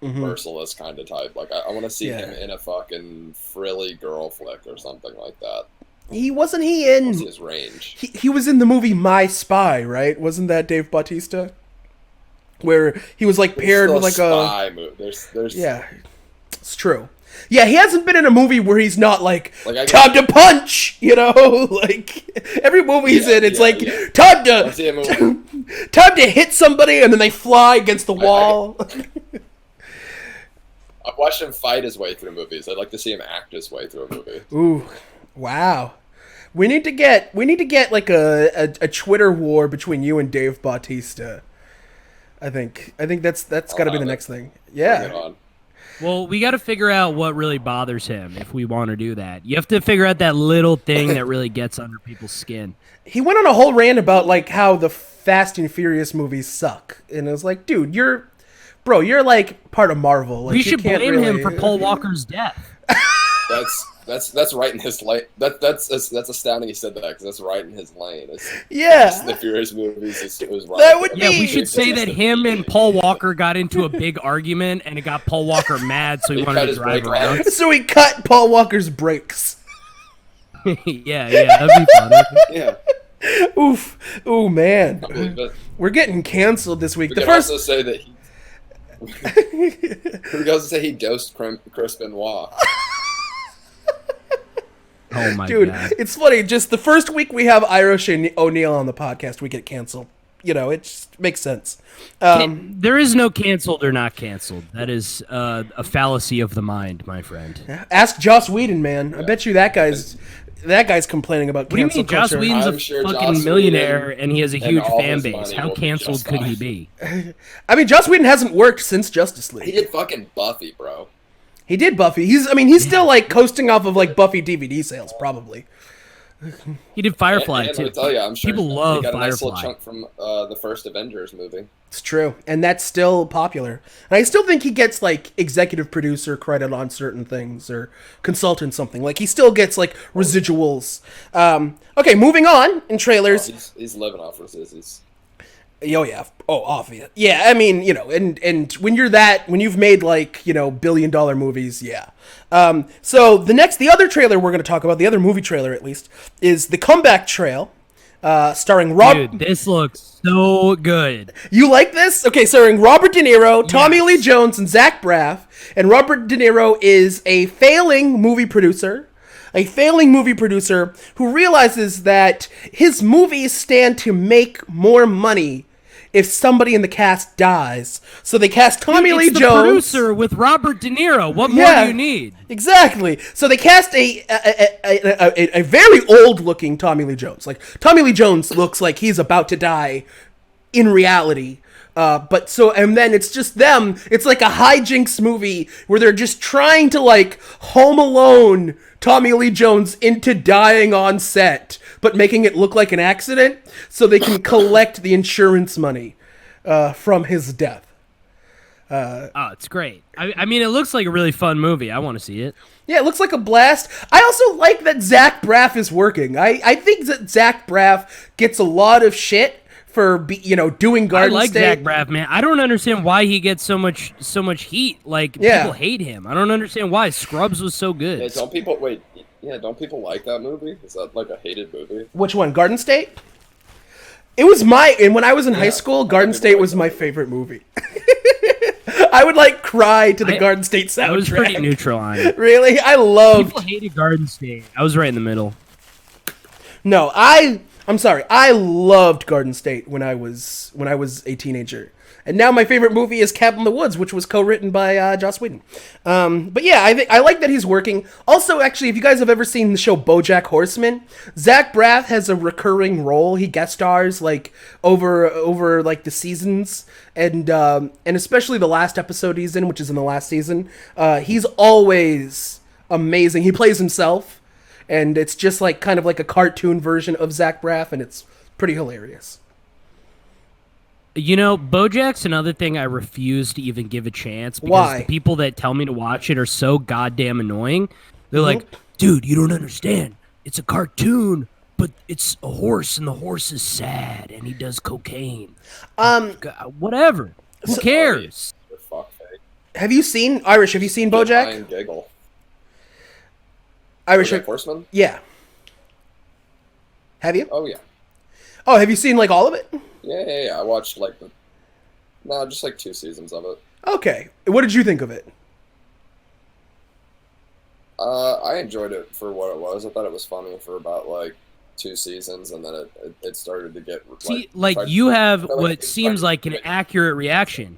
E: merciless kind of type. I want to see him in a fucking frilly girl flick or something like that.
C: Wasn't he in...
E: His range.
C: He was in the movie My Spy, right? Wasn't that Dave Bautista? Where he was, paired with,
E: spy movie. There's...
C: Yeah, it's true. Yeah, he hasn't been in a movie where he's not time to punch, every movie he's in, it's time to hit somebody and then they fly against the wall.
E: I've watched him fight his way through movies. I'd like to see him act his way through a movie.
C: Ooh, wow. We need to get a Twitter war between you and Dave Bautista. I think that's got to be the next thing. Yeah.
E: Bring it on.
D: Well, we got to figure out what really bothers him if we want to do that. You have to figure out that little thing that really gets under people's skin.
C: He went on a whole rant about how the Fast and Furious movies suck, and it was like, dude, you're part of Marvel.
D: We should blame him for Paul Walker's death.
E: That's right in his lane. That's astounding he said that, because that's right in his lane. The Furious movies was right.
C: That would be.
D: Yeah, we should say that him and Paul Walker got into a big argument, and it got Paul Walker mad, so he wanted to drive around.
C: So he cut Paul Walker's brakes.
D: yeah, that'd be funny.
E: Yeah.
C: Oof. Ooh, man. We're getting canceled this week.
E: We could also say that he dosed Chris Benoit.
D: Oh my
C: Dude,
D: God.
C: It's funny. Just the first week we have Irish and O'Neill on the podcast, we get canceled. It just makes sense.
D: There is no canceled or not canceled. That is a fallacy of the mind, my friend.
C: Ask Joss Whedon, man. I bet you that guy's complaining about cancel culture.
D: What do you mean? Joss Whedon's a fucking millionaire and he has a huge fan base. How canceled could he be?
C: I mean, Joss Whedon hasn't worked since Justice League.
E: He did fucking Buffy, bro.
C: He did Buffy. He's still coasting off of Buffy DVD sales, probably.
D: He did Firefly too.
E: Let me tell you, I'm sure
D: people love
E: he got
D: Firefly.
E: a nice little chunk from the first Avengers movie.
C: It's true, and that's still popular. And I still think he gets executive producer credit on certain things or consultant something. He still gets residuals. Okay, moving on in trailers.
E: Oh, he's living off residuals.
C: Oh yeah. Oh, obvious. Yeah, I mean, and when you've made $1 billion movies, yeah. So the other trailer we're going to talk about, the other movie trailer at least, is The Comeback Trail, starring
D: Dude, this looks so good.
C: You like this? Okay, starring Robert De Niro, Tommy Lee Jones, and Zach Braff. And Robert De Niro is a failing movie producer who realizes that his movies stand to make more money if somebody in the cast dies. So they cast Tommy Lee
D: It's the
C: Jones.
D: producer with Robert De Niro. What more do you need?
C: Exactly. So they cast a very old-looking Tommy Lee Jones. Like, Tommy Lee Jones looks like he's about to die in reality. And then it's just them. It's like a hijinks movie where they're just trying to, like, Home Alone Tommy Lee Jones into dying on set, but making it look like an accident so they can collect the insurance money from his death.
D: It's great. I mean, it looks like a really fun movie. I want to see it.
C: Yeah, it looks like a blast. I also like that Zach Braff is working. I think that Zach Braff gets a lot of shit for doing Garden State.
D: I like Zach Braff, man. I don't understand why he gets so much heat. Like, people hate him. I don't understand why. Scrubs was so good.
E: Yeah, don't people like that movie? Is that like a hated movie?
C: Which one? Garden State? It was when I was in high school, Garden State was my favorite movie. I would like cry to the Garden State soundtrack.
D: I was pretty neutral on it.
C: Really?
D: People hated Garden State. I was right in the middle.
C: No, I'm sorry. I loved Garden State when I was a teenager. And now my favorite movie is Cabin in the Woods, which was co-written by Joss Whedon. But yeah, I like that he's working. Also, actually, if you guys have ever seen the show BoJack Horseman, Zach Braff has a recurring role. He guest stars like over like the seasons, and especially the last episode he's in, which is in the last season. He's always amazing. He plays himself, and it's just like kind of like a cartoon version of Zach Braff, and it's pretty hilarious.
D: You know, BoJack's another thing I refuse to even give a chance because
C: Why?
D: the people that tell me to watch it are so goddamn annoying. They're like, dude, you don't understand. It's a cartoon, but it's a horse, and the horse is sad, and he does cocaine. Whatever. Who cares?
C: Have you seen BoJack?
E: And giggle.
C: Irish
E: BoJack Horseman?
C: Yeah. Have you?
E: Oh yeah.
C: Oh, have you seen like all of it?
E: Yeah. I watched just like 2 seasons of it.
C: Okay. What did you think of it?
E: I enjoyed it for what it was. I thought it was funny for about like 2 seasons, and then it started to get
D: you have what seems like an accurate reaction.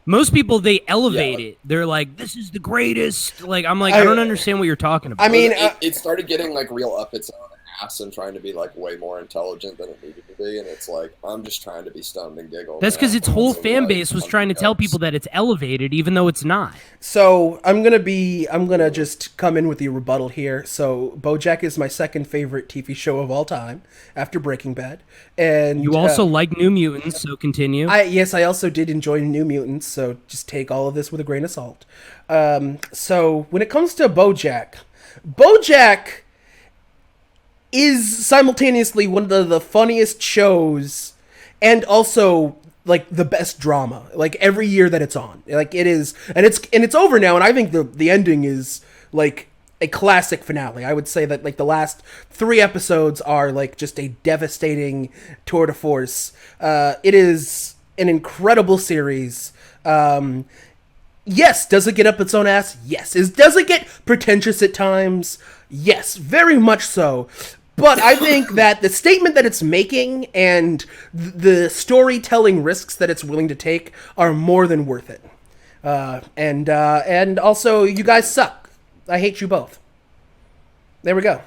D: Most people, they elevate it. They're like, "This is the greatest." Like, I'm like, I don't understand what you're talking about.
C: I mean,
E: it started getting like real up its own ass and trying to be like way more intelligent than it needed to be, and it's like, I'm just trying to be stoned and giggle.
D: That's because its whole fan base was trying to tell people that it's elevated, even though it's not.
C: So I'm gonna just come in with the rebuttal here. So BoJack is my second favorite TV show of all time after Breaking Bad, and
D: you also like New Mutants, so continue.
C: I also did enjoy New Mutants, so just take all of this with a grain of salt. So when it comes to BoJack is simultaneously one of the funniest shows and also like the best drama, like every year that it's on. Like it is, and it's over now, and I think the ending is like a classic finale. I would say that like the last 3 episodes are like just a devastating tour de force. It is an incredible series. Yes, does it get up its own ass? Yes. Does it get pretentious at times? Yes, very much so. But I think that the statement that it's making and the storytelling risks that it's willing to take are more than worth it. And also, you guys suck. I hate you both. There we go.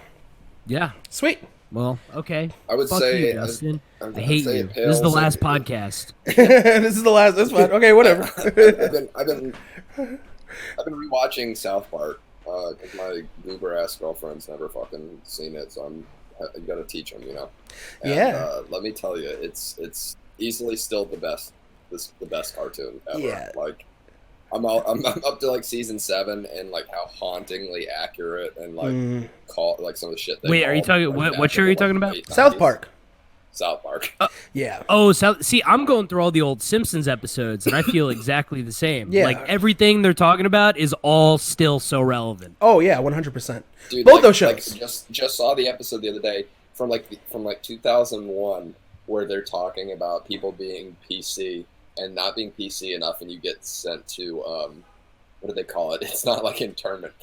D: Yeah.
C: Sweet.
D: Well, okay.
E: I would
D: Fuck
E: say,
D: you, Justin. I hate you. This is the last podcast.
C: This is the last. That's fine. Okay, whatever.
E: I've been rewatching South Park because my goober ass girlfriend's never fucking seen it, so I gotta teach them, you know. And, let me tell you, it's easily still the best cartoon ever.
C: Yeah.
E: Like, I'm up to like season 7 and like how hauntingly accurate and like like some of the shit.
D: Wait, are you talking what show are you talking about?
C: South Park.
E: South Park.
C: Yeah.
D: Oh, see, I'm going through all the old Simpsons episodes, and I feel exactly the same.
C: Yeah.
D: Like, everything they're talking about is all still so relevant.
C: Oh, yeah, 100%.
E: Dude,
C: both those shows.
E: Like, just saw the episode the other day from 2001 where they're talking about people being PC and not being PC enough, and you get sent to, what do they call it? It's not like internment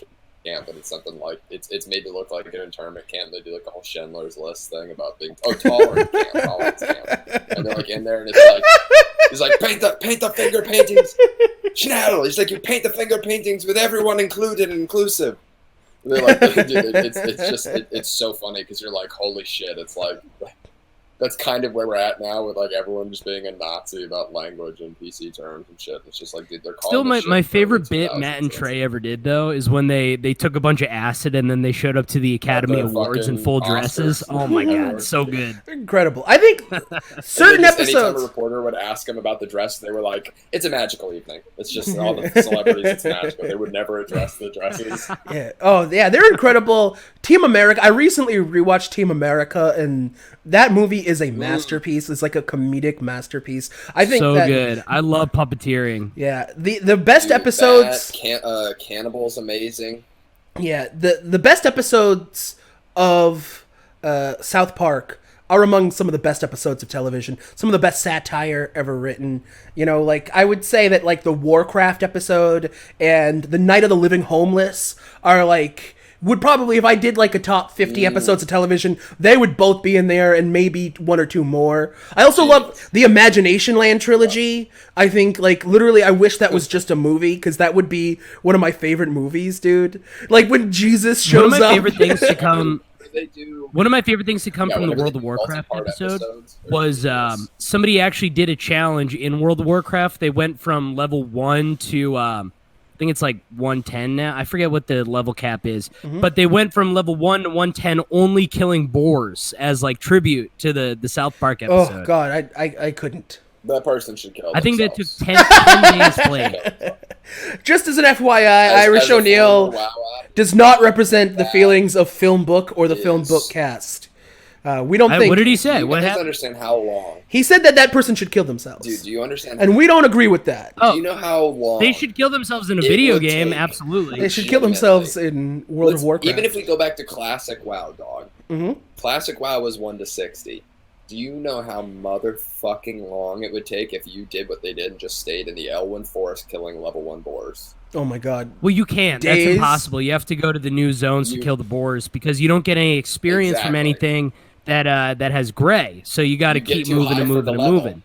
E: camp, and it's something like it's made to look like an internment camp. They do like a whole Schindler's List thing about being tolerant camp, and they're like in there, and he's like paint the finger paintings, Schnabel. He's like, you paint the finger paintings with everyone included and inclusive. And they're like, dude, it's so funny because you're like, holy shit, it's like. That's kind of where we're at now with like everyone just being a Nazi about language and PC terms and shit. It's just like, dude, they're calling
D: still my favorite bit Matt and Trey ever did though is when they took a bunch of acid and then they showed up to the Academy Awards in full dresses. Oh my god, so good,
C: incredible. I think certain episodes.
E: Anytime a reporter would ask them about the dress, they were like, "It's a magical evening. It's just all the celebrities. It's magical." They would never address the dresses.
C: Yeah. Oh yeah, they're incredible. Team America. I recently rewatched Team America, and that movie is a masterpiece. It's like a comedic masterpiece. I think
D: so good. I love puppeteering.
C: Yeah, the best episodes.
E: Cannibal's amazing.
C: Yeah, the best episodes of South Park are among some of the best episodes of television. Some of the best satire ever written. You know, like I would say that like the Warcraft episode and the Night of the Living Homeless are like. Would probably, if I did like a top 50 episodes of television, they would both be in there and maybe one or two more. I also love the Imagination Land trilogy. I think, like, literally, I wish that was just a movie because that would be one of my favorite movies, dude. Like, when Jesus shows up.
D: One of my favorite things to come from the World of Warcraft episode was somebody actually did a challenge in World of Warcraft. They went from level 1 to... I think it's like 110 now. I forget what the level cap is, but they went from level 1 to 110 only killing boars as like tribute to the South Park episode.
C: Oh god, I couldn't.
E: That person should kill
D: I think that
E: themselves.
D: took 10 days playing.
C: Just as an FYI, Irish O'Neill does not represent the feelings of FilmBook or the FilmBookCast. We don't think.
D: What did he say? What
E: happened?
D: happened?
E: Understand how long?
C: He said that person should kill themselves.
E: Dude, do you understand?
C: And we don't agree with that.
E: Do you know how long?
D: They should kill themselves in a video game. Absolutely.
C: They should kill themselves in World of Warcraft.
E: Even if we go back to Classic WoW, dog. Classic WoW was 1 to 60. Do you know how motherfucking long it would take if you did what they did and just stayed in the Elwyn Forest killing level 1 boars?
C: Oh my god.
D: Well, you can't.
C: Days?
D: That's impossible. You have to go to the new zones to kill the boars because you don't get any experience from anything that has gray. So you got to keep moving and moving and moving.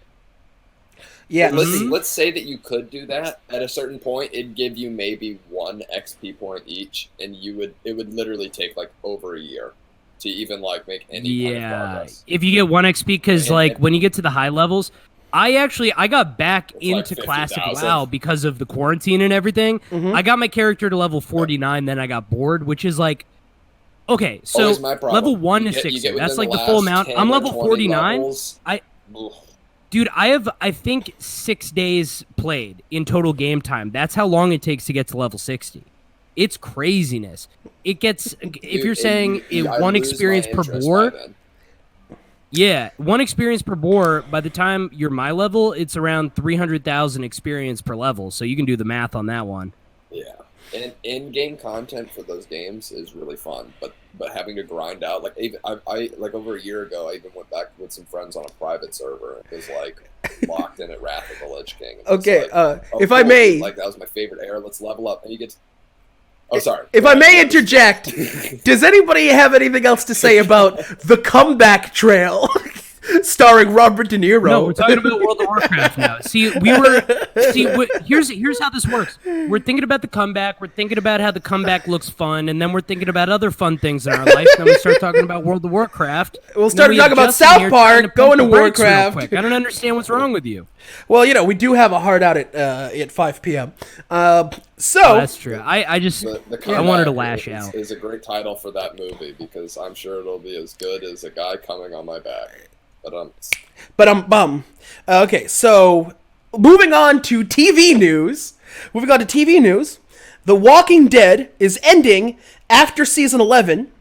C: Yeah.
E: Let's say that you could do that at a certain point. It'd give you maybe 1 XP point each, and it would literally take like over a year to even like make any kind of progress.
D: If you get 1 XP, because like when you get to the high levels, I got back into
E: like
D: Classic
E: 50,000.
D: WoW because of the quarantine and everything. I got my character to level 49, then I got bored, which is like, okay, so level 1 is 60. That's like the full amount. I'm level 49.
E: Levels.
D: Dude, I have, I think, 6 days played in total game time. That's how long it takes to get to level 60. It's craziness. It gets, if you're saying 1 experience per boar, yeah, 1 experience per boar, by the time you're my level, it's around 300,000 experience per level. So you can do the math on that one.
E: Yeah. And in-game content for those games is really fun, but having to grind out, like even I like over a year ago, I even went back with some friends on a private server and was like locked in at Wrath of the Lich King.
C: Okay,
E: like,
C: if I may,
E: like that was my favorite era. Let's level up, and you get. Oh, sorry.
C: If I may interject, does anybody have anything else to say about the Comeback Trail? Starring Robert De Niro.
D: No, we're talking about World of Warcraft now. Here's how this works. We're thinking about the comeback. We're thinking about how the comeback looks fun, and then we're thinking about other fun things in our life. And then we start talking about World of Warcraft.
C: We'll start talking about South Park, going to Warcraft.
D: I don't understand what's wrong with you.
C: Well, you know, we do have a hard out at 5 p.m.
D: That's true. I just I wanted to lash out.
E: Is a great title for that movie because I'm sure it'll be as good as a guy coming on my back. But I'm
C: bum. Okay, so moving on to TV news. The Walking Dead is ending after season 11,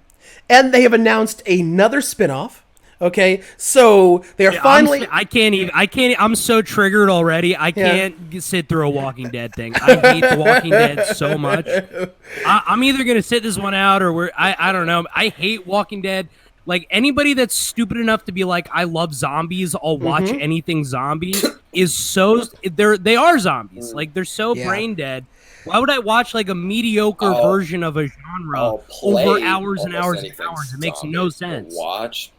C: and they have announced another spinoff. Okay, so they are finally.
D: I'm so triggered already. I can't sit through a Walking Dead thing. I hate The Walking Dead so much. I'm either gonna sit this one out or I don't know. I hate Walking Dead. Like, anybody that's stupid enough to be like, I love zombies, I'll watch anything zombie, is so... They are zombies. Like, they're so brain dead Why would I watch like a mediocre version of a genre over hours and hours and hours? It makes no sense.
E: Watch.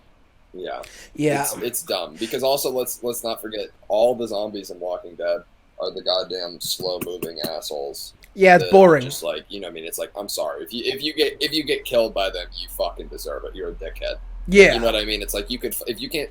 E: Yeah. It's dumb because also let's not forget all the zombies in Walking Dead are the goddamn slow moving assholes.
C: Yeah, it's boring.
E: Just like, you know what I mean? It's like, I'm sorry. If you get killed by them, you fucking deserve it. You're a dickhead.
C: Yeah.
E: You know what I mean? It's like if you can't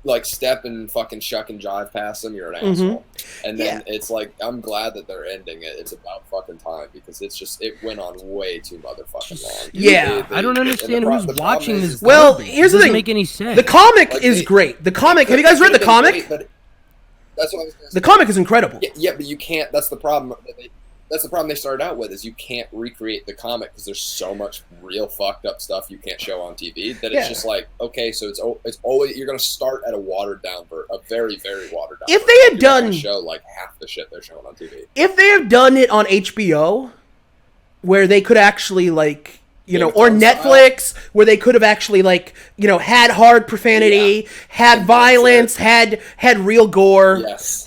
E: like step and fucking shuck and jive past them, you're an asshole. And then it's like, I'm glad that they're ending it. It's about fucking time because it went on way too motherfucking long.
C: Yeah.
D: I don't understand who's watching this.
C: Well, here's the thing.
D: Doesn't make any sense.
C: The comic is great. The comic. Have you guys read the comic?
E: That's what I was gonna say.
C: The comic is incredible.
E: Yeah, but you can't. That's the problem. That's the problem they started out with is you can't recreate the comic because there's so much real fucked up stuff you can't show on TV that it's just like, okay, so it's always you're gonna start at a watered down a very very watered down.
C: If they had done
E: show like half the shit they're showing on TV,
C: if they have done it on HBO, where they could actually like. Or Netflix, where they could have actually, like, had hard profanity, had violence, had real gore.
E: Yes.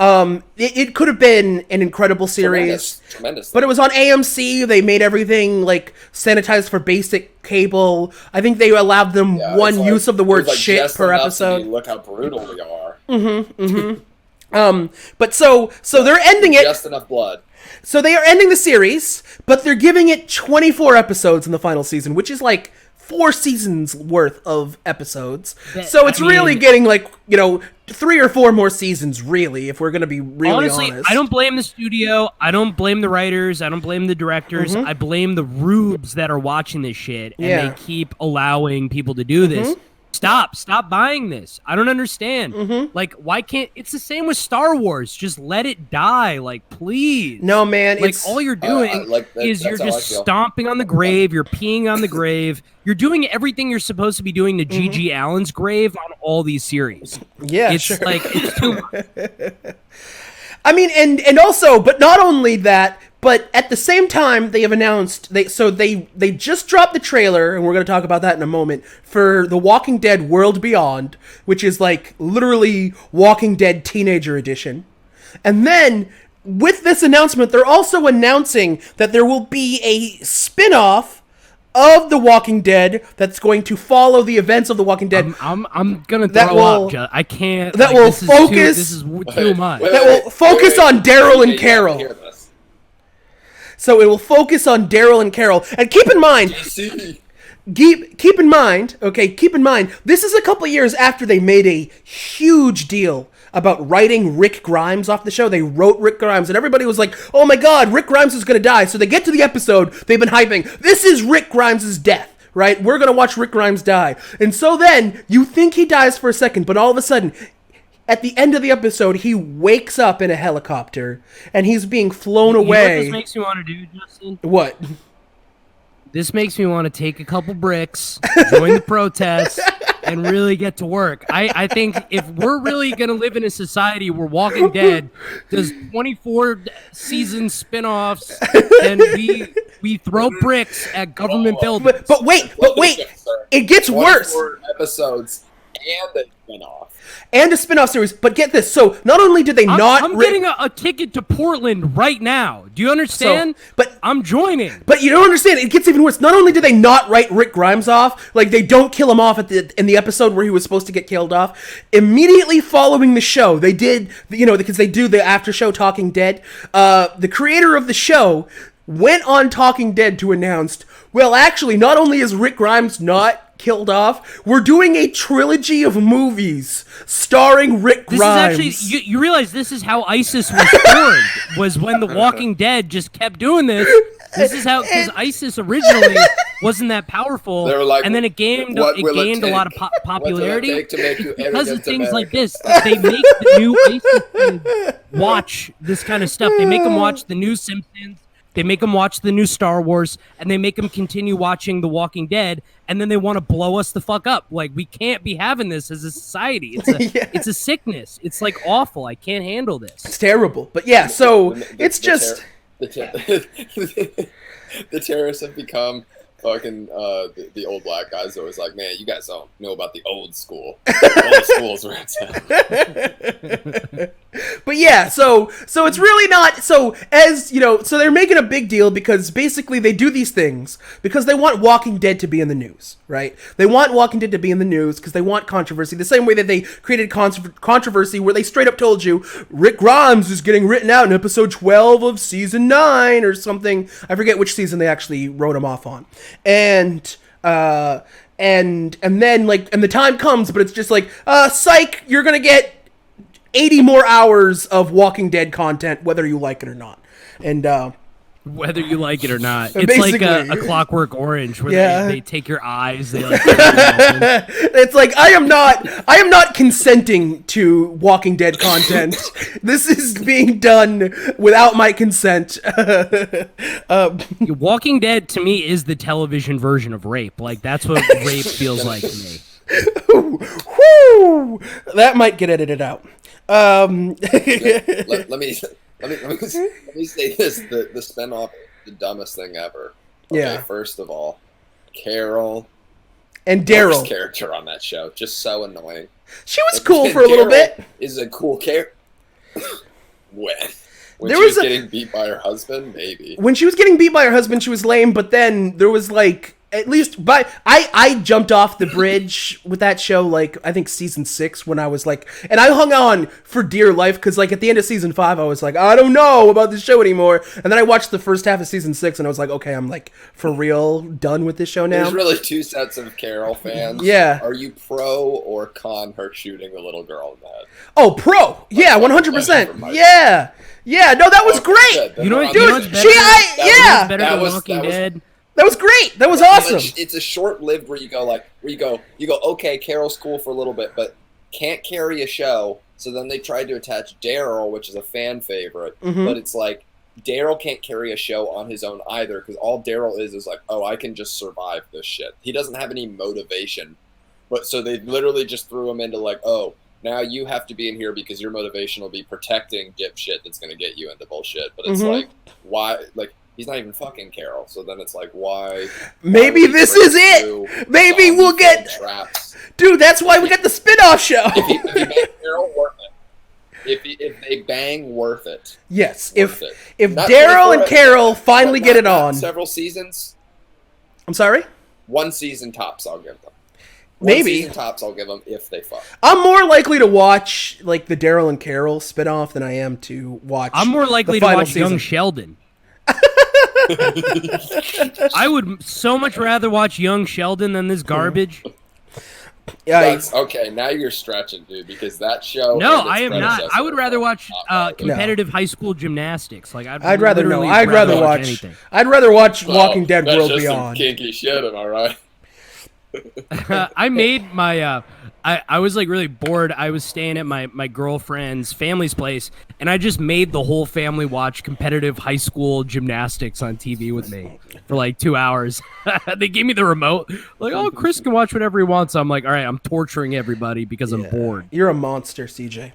C: It could have been an incredible series.
E: Tremendous.
C: But it was on AMC. They made everything, like, sanitized for basic cable. I think they allowed them one use of the word shit per episode.
E: Look how brutal we are.
C: But so they're ending it.
E: Just enough blood.
C: So they are ending the series, but they're giving it 24 episodes in the final season, which is like 4 seasons worth of episodes. So it's really getting like, 3 or 4 more seasons, really, if we're going to be really honest.
D: I don't blame the studio. I don't blame the writers. I don't blame the directors. I blame the rubes that are watching this shit, and they keep allowing people to do this. Stop buying this. I don't understand. Like, why can't... It's the same with Star Wars. Just let it die. Like, please.
C: No, man.
D: Like, all you're doing is you're just stomping on the grave. You're peeing on the grave. You're doing everything you're supposed to be doing to G.G. Allen's grave on all these series.
C: Yeah,
D: it's like, it's too much.
C: I mean, and also, but not only that... But at the same time, they have announced they just dropped the trailer, and we're going to talk about that in a moment, for The Walking Dead World Beyond, which is like literally Walking Dead Teenager Edition. And then with this announcement, they're also announcing that there will be a spin-off of The Walking Dead that's going to follow the events of The Walking Dead.
D: I'm gonna throw up. I can't.
C: That will focus.
D: This is too much.
C: That will focus on Daryl and Carol. So it will focus on Daryl and Carol. And keep in mind, keep in mind, this is a couple years after they made a huge deal about writing Rick Grimes off the show. They wrote Rick Grimes, and everybody was like, oh my god, Rick Grimes is going to die. So they get to the episode, they've been hyping, this is Rick Grimes' death, right? We're going to watch Rick Grimes die. And so then, you think he dies for a second, but all of a sudden... At the end of the episode, he wakes up in a helicopter, and he's being flown away.
D: What this makes me want to do, Justin?
C: What?
D: This makes me want to take a couple bricks, join the protests, and really get to work. I think if we're really going to live in a society where Walking Dead does 24 season spin-offs, and we throw bricks at government buildings.
C: But wait, it gets worse.
E: 24 episodes and a spin-off.
C: And a spin-off series, but get this. So, not only did they
D: I'm getting a ticket to Portland right now. Do you understand?
C: But
D: I'm joining.
C: But you don't understand. It gets even worse. Not only did they not write Rick Grimes off, like they don't kill him off in the episode where he was supposed to get killed off. Immediately following the show, they did, because they do the after show Talking Dead. The creator of the show went on Talking Dead to announce, well, actually, not only is Rick Grimes not killed off, we're doing a trilogy of movies starring Rick Grimes.
D: This is actually, you realize this is how ISIS was formed, was when The Walking Dead just kept doing this. This is how, because ISIS originally wasn't that powerful,
E: like,
D: and then it gained a lot of popularity. Because of things like this, they make the new ISIS watch this kind of stuff. They make them watch the new Simpsons, they make them watch the new Star Wars, and they make them continue watching The Walking Dead, and then they want to blow us the fuck up. Like, we can't be having this as a society. It's a sickness. It's, like, awful. I can't handle this.
C: It's terrible. But, yeah, so it's just...
E: The terrorists have become fucking the old black guys. Always like, man, you guys don't know about the old school. Old school's where it's at.
C: But yeah, so it's really not so as you know. So they're making a big deal because basically they do these things because they want Walking Dead to be in the news, right? They want Walking Dead to be in the news because they want controversy. The same way that they created controversy, where they straight up told you Rick Grimes is getting written out in episode 12 of season 9 or something. I forget which season they actually wrote him off on, and then like and the time comes, but it's just like psych, you're gonna get 80 more hours of Walking Dead content, whether you like it or not. And
D: whether you like it or not, it's like a Clockwork Orange, where they take your eyes. They like
C: it's like I am not consenting to Walking Dead content. This is being done without my consent.
D: Walking Dead to me is the television version of rape. Like that's what rape feels like to me.
C: Whoo! That might get edited out.
E: let me say this: the spinoff is the dumbest thing ever. Okay,
C: Yeah.
E: First of all, Carol
C: And
E: worst
C: Daryl.
E: character on that show, just so annoying.
C: She was cool for a little
E: Daryl
C: bit.
E: Is a cool character. when
C: There
E: she
C: was
E: was
C: a-
E: getting beat by her husband, maybe.
C: When she was getting beat by her husband, she was lame, but then there was like at least I jumped off the bridge with that show, like I think season 6, when I was like, and I hung on for dear life because like at the end of season 5 I was like, I don't know about this show anymore, and then I watched the first half of season 6 and I was like, okay, I'm like for real done with this show now.
E: There's really two sets of Carol fans.
C: Yeah.
E: Are you pro or con her shooting the little girl in the head?
C: Oh, pro, yeah, 100%, yeah, no, that was great.
D: You know what?
C: Dude,
D: You know what's better?
C: yeah,
D: Better
E: That
D: than
E: was-
D: Walking
E: that was-
D: Dead.
C: that was great. That was awesome.
E: It's a short-lived where you go, okay, Carol's cool for a little bit, but can't carry a show. So then they tried to attach Daryl, which is a fan favorite, but it's like Daryl can't carry a show on his own either, because all Daryl is like, oh, I can just survive this shit. He doesn't have any motivation, but so they literally just threw him into like, oh, now you have to be in here because your motivation will be protecting dipshit that's going to get you into bullshit. But it's like, why, like. He's not even fucking Carol, so then it's like, why?
C: Maybe this is it. Maybe we'll get
E: traps.
C: Dude, that's why we got the spin-off show.
E: If you bang Carol, worth it. If they bang, worth it.
C: Yes,
E: Worth
C: if
E: Not
C: Daryl
E: 24
C: and Carol finally
E: not-
C: get it
E: not
C: on.
E: several seasons.
C: I'm sorry?
E: One season tops, I'll give them.
C: Maybe.
E: One season tops, I'll give them if they fuck.
C: I'm more likely to watch like the Daryl and Carol spin-off than I am to watch
D: I'm more likely
C: the
D: to
C: final
D: watch
C: season.
D: Young Sheldon. I would so much rather watch Young Sheldon than this garbage.
C: Yeah,
E: That's, okay, now you're stretching, dude, because that show.
D: No,
E: and its
D: I am not.
E: predecessor
D: I would rather watch
E: are not
D: competitive high school gymnastics. Like
C: I'd rather no.
D: literally
C: I'd rather watch
D: anything.
C: I'd rather watch
E: Well,
C: Walking Dead
E: that's
C: World
E: just some
C: Beyond.
E: kinky shit, am I right?
D: I made my I was like really bored. I was staying at my girlfriend's family's place, and I just made the whole family watch competitive high school gymnastics on TV with me for like 2 hours. They gave me the remote, like, oh, Chris can watch whatever he wants. I'm like, all right, I'm torturing everybody because I'm bored.
C: You're a monster, CJ.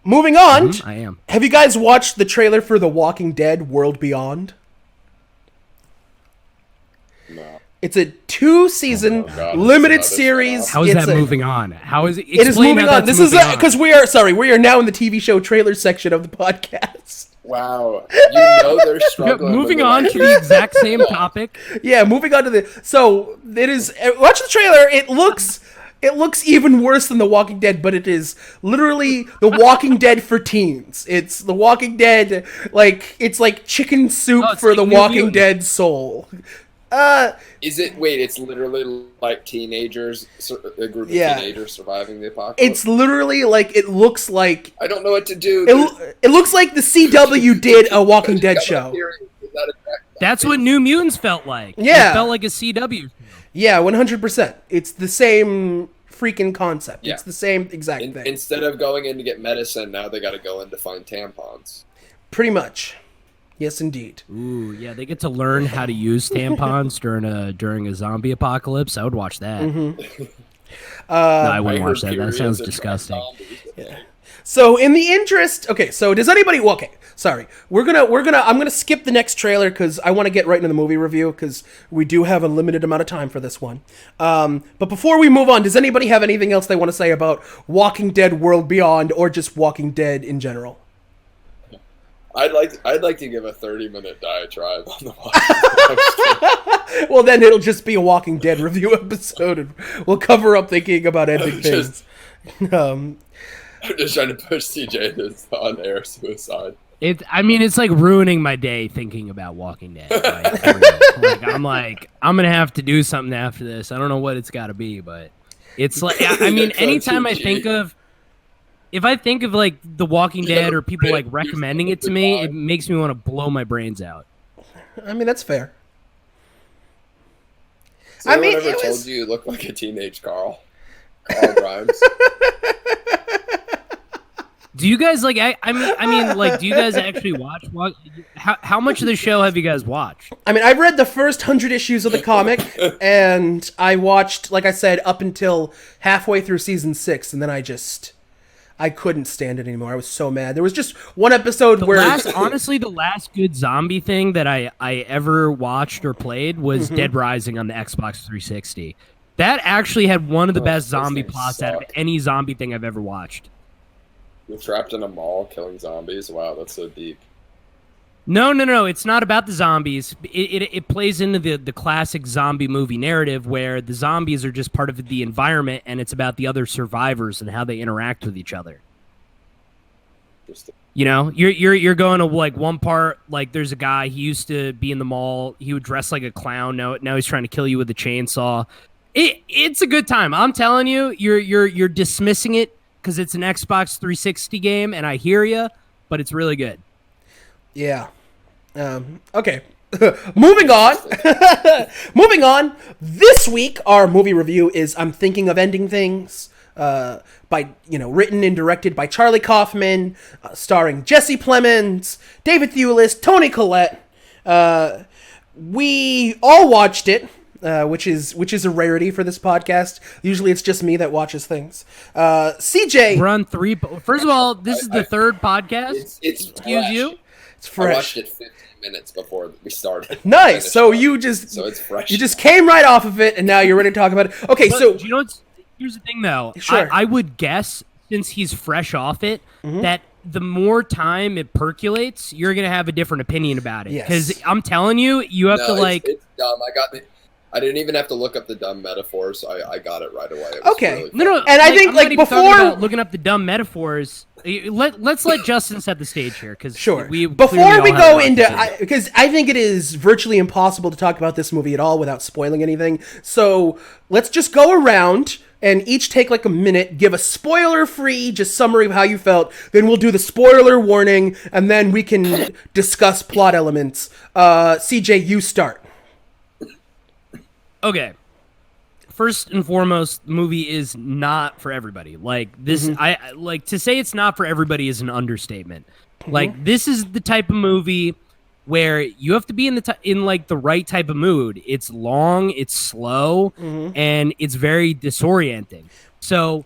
C: Moving on.
D: I am.
C: Have you guys watched the trailer for The Walking Dead World Beyond?
E: No.
C: It's a 2-season
E: God,
C: limited
E: it's another
C: series.
D: How is
C: It's
D: that
C: a-
D: moving on? How is it?
C: It is
D: explain
C: moving
D: how
C: on.
D: that's
C: This is
D: moving on.
C: because we are now in the TV show trailer section of the podcast.
E: Wow. You know they're struggling.
D: Moving
E: with
D: on to the exact same topic.
C: Yeah, moving on to the so it is. Watch the trailer. It looks even worse than The Walking Dead, but it is literally The Walking Dead for teens. It's The Walking Dead, like it's like chicken soup
D: Oh, it's
C: for
D: like
C: the
D: New
C: Walking
D: Mutants.
C: Dead soul.
E: Is it? Wait, it's literally like teenagers, a group of
C: Yeah.
E: teenagers surviving the apocalypse.
C: It's literally like it looks like
E: I don't know what to do.
C: it looks like the CW did a Walking Dead show.
D: That's what New Mutants felt like.
C: Yeah.
D: It felt like a CW.
C: Yeah, 100%. It's the same freaking concept.
E: Yeah.
C: It's the same exact thing.
E: Instead of going in to get medicine, now they got to go in to find tampons.
C: Pretty much. Yes, indeed.
D: Ooh, yeah, they get to learn how to use tampons during a zombie apocalypse. I would watch that.
C: Mm-hmm.
D: No, I wouldn't
E: I
D: watch
E: heard
D: that. That
E: periods
D: sounds
E: attract
D: disgusting.
E: zombies.
C: So in the interest, okay. So does anybody? Well, okay, sorry. I'm gonna skip the next trailer because I want to get right into the movie review because we do have a limited amount of time for this one. But before we move on, does anybody have anything else they want to say about Walking Dead World Beyond or just Walking Dead in general?
E: I'd like to give a 30-minute diatribe on the Walking Dead.
C: Well, then it'll just be a Walking Dead review episode, and we'll cover up thinking about ending things.
E: I'm just trying to push CJ to on-air suicide.
D: It's like ruining my day thinking about Walking Dead. I'm gonna have to do something after this. I don't know what it's got to be, but it's like anytime if I think of like The Walking Dead or people like recommending it to me, it makes me want to blow my brains out.
C: I mean, that's fair.
E: So anyone ever told you look like a teenage Carl Grimes?
D: Do you guys like? Do you guys actually watch? How much of the show have you guys watched?
C: I mean, I've read the first 100 issues of the comic, and I watched, like I said, up until halfway through season 6, and then I couldn't stand it anymore. I was so mad. There was just one episode
D: honestly, the last good zombie thing that I ever watched or played was Dead Rising on the Xbox 360. That actually had one of the best zombie plots out of any zombie thing I've ever watched.
E: You're trapped in a mall killing zombies? Wow, that's so deep.
D: No. It's not about the zombies. It plays into the classic zombie movie narrative where the zombies are just part of the environment, and it's about the other survivors and how they interact with each other. You know, you're going to like one part. Like, there's a guy. He used to be in the mall. He would dress like a clown. Now he's trying to kill you with a chainsaw. It's a good time. I'm telling you. You're dismissing it because it's an Xbox 360 game, and I hear you, but it's really good.
C: Yeah. Okay. Moving on. Moving on. This week, our movie review is I'm Thinking of Ending Things, written and directed by Charlie Kaufman, starring Jesse Plemons, David Thewlis, Toni Collette. We all watched it, which is a rarity for this podcast. Usually it's just me that watches things. CJ.
D: We're on 3. First of all, this is the third podcast. Excuse you.
C: It's fresh.
E: I watched it 15 minutes before we started.
C: Nice. So
E: it's fresh.
C: You just came right off of it, and now you're ready to talk about it. Okay, so
D: you know here's the thing, though.
C: Sure.
D: I would guess, since he's fresh off it, that the more time it percolates, you're gonna have a different opinion about it. Because I'm telling you, you have to like.
E: It's dumb. I didn't even have to look up the dumb metaphors. I got it right away.
C: Okay.
E: Really
C: no. And I think
D: I'm
C: like
D: not even
C: before
D: talking about looking up the dumb metaphors. Let's let Justin set the stage here, because
C: before we go into, because I think it is virtually impossible to talk about this movie at all without spoiling anything. So let's just go around and each take like a minute, give a spoiler-free just summary of how you felt. Then we'll do the spoiler warning, and then we can discuss plot elements. CJ, you start.
D: Okay. First and foremost, the movie is not for everybody. Like this, I like to say it's not for everybody is an understatement. Like, this is the type of movie where you have to be in the right type of mood. It's long, it's slow, and it's very disorienting. So,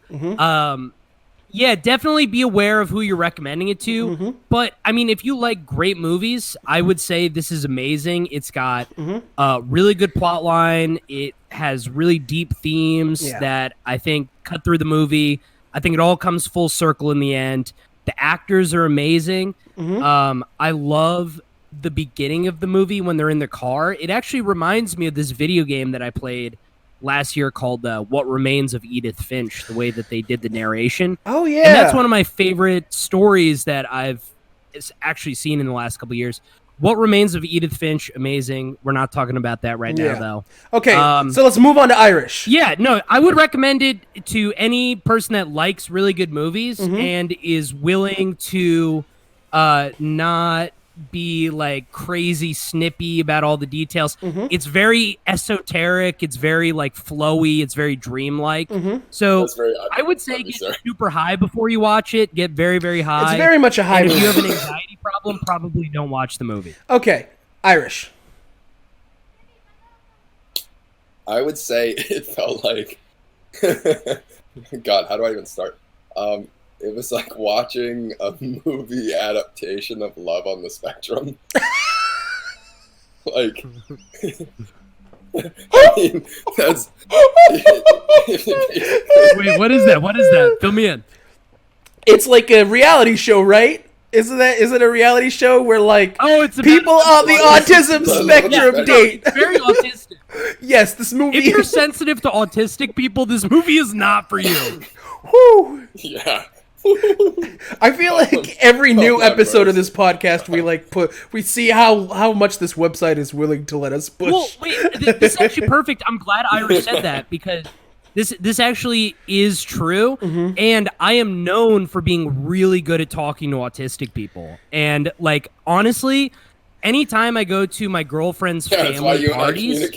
D: yeah, definitely be aware of who you're recommending it to. But I mean, if you like great movies, I would say this is amazing. It's got a really good plot line. It has really deep themes that I think cut through the movie. I think it all comes full circle in the end. The actors are amazing. I love the beginning of the movie when they're in the car. It actually reminds me of this video game that I played last year called What Remains of Edith Finch, the way that they did the narration.
C: Oh, yeah.
D: And that's one of my favorite stories that I've actually seen in the last couple of years. What Remains of Edith Finch, amazing. We're not talking about that right now, though.
C: Okay, so let's move on to Irish.
D: Yeah, no, I would recommend it to any person that likes really good movies and is willing to not be like crazy snippy about all the details. It's very esoteric, it's very like flowy, it's very dreamlike. So I would say get super high before you watch it. Get very, very high.
C: It's very much a high
D: movie. If you have an
C: movie.
D: anxiety problem, probably don't watch the movie.
C: Okay, Irish.
E: I would say it felt like God, how do I even start? it was like watching a movie adaptation of Love on the Spectrum. Like, I mean, that's.
D: Wait, what is that? What is that? Fill me in.
C: It's like a reality show, right? Is it a reality show where like
D: it's
C: people on the autism spectrum date?
D: Very autistic.
C: Yes, this movie.
D: If you're sensitive to autistic people, this movie is not for you.
C: Whew.
E: Yeah.
C: I feel like every new episode of this podcast, we see how much this website is willing to let us push.
D: Well, wait, this is actually perfect. I'm glad Irish said that because this actually is true, and I am known for being really good at talking to autistic people. And like honestly, anytime I go to my girlfriend's family parties,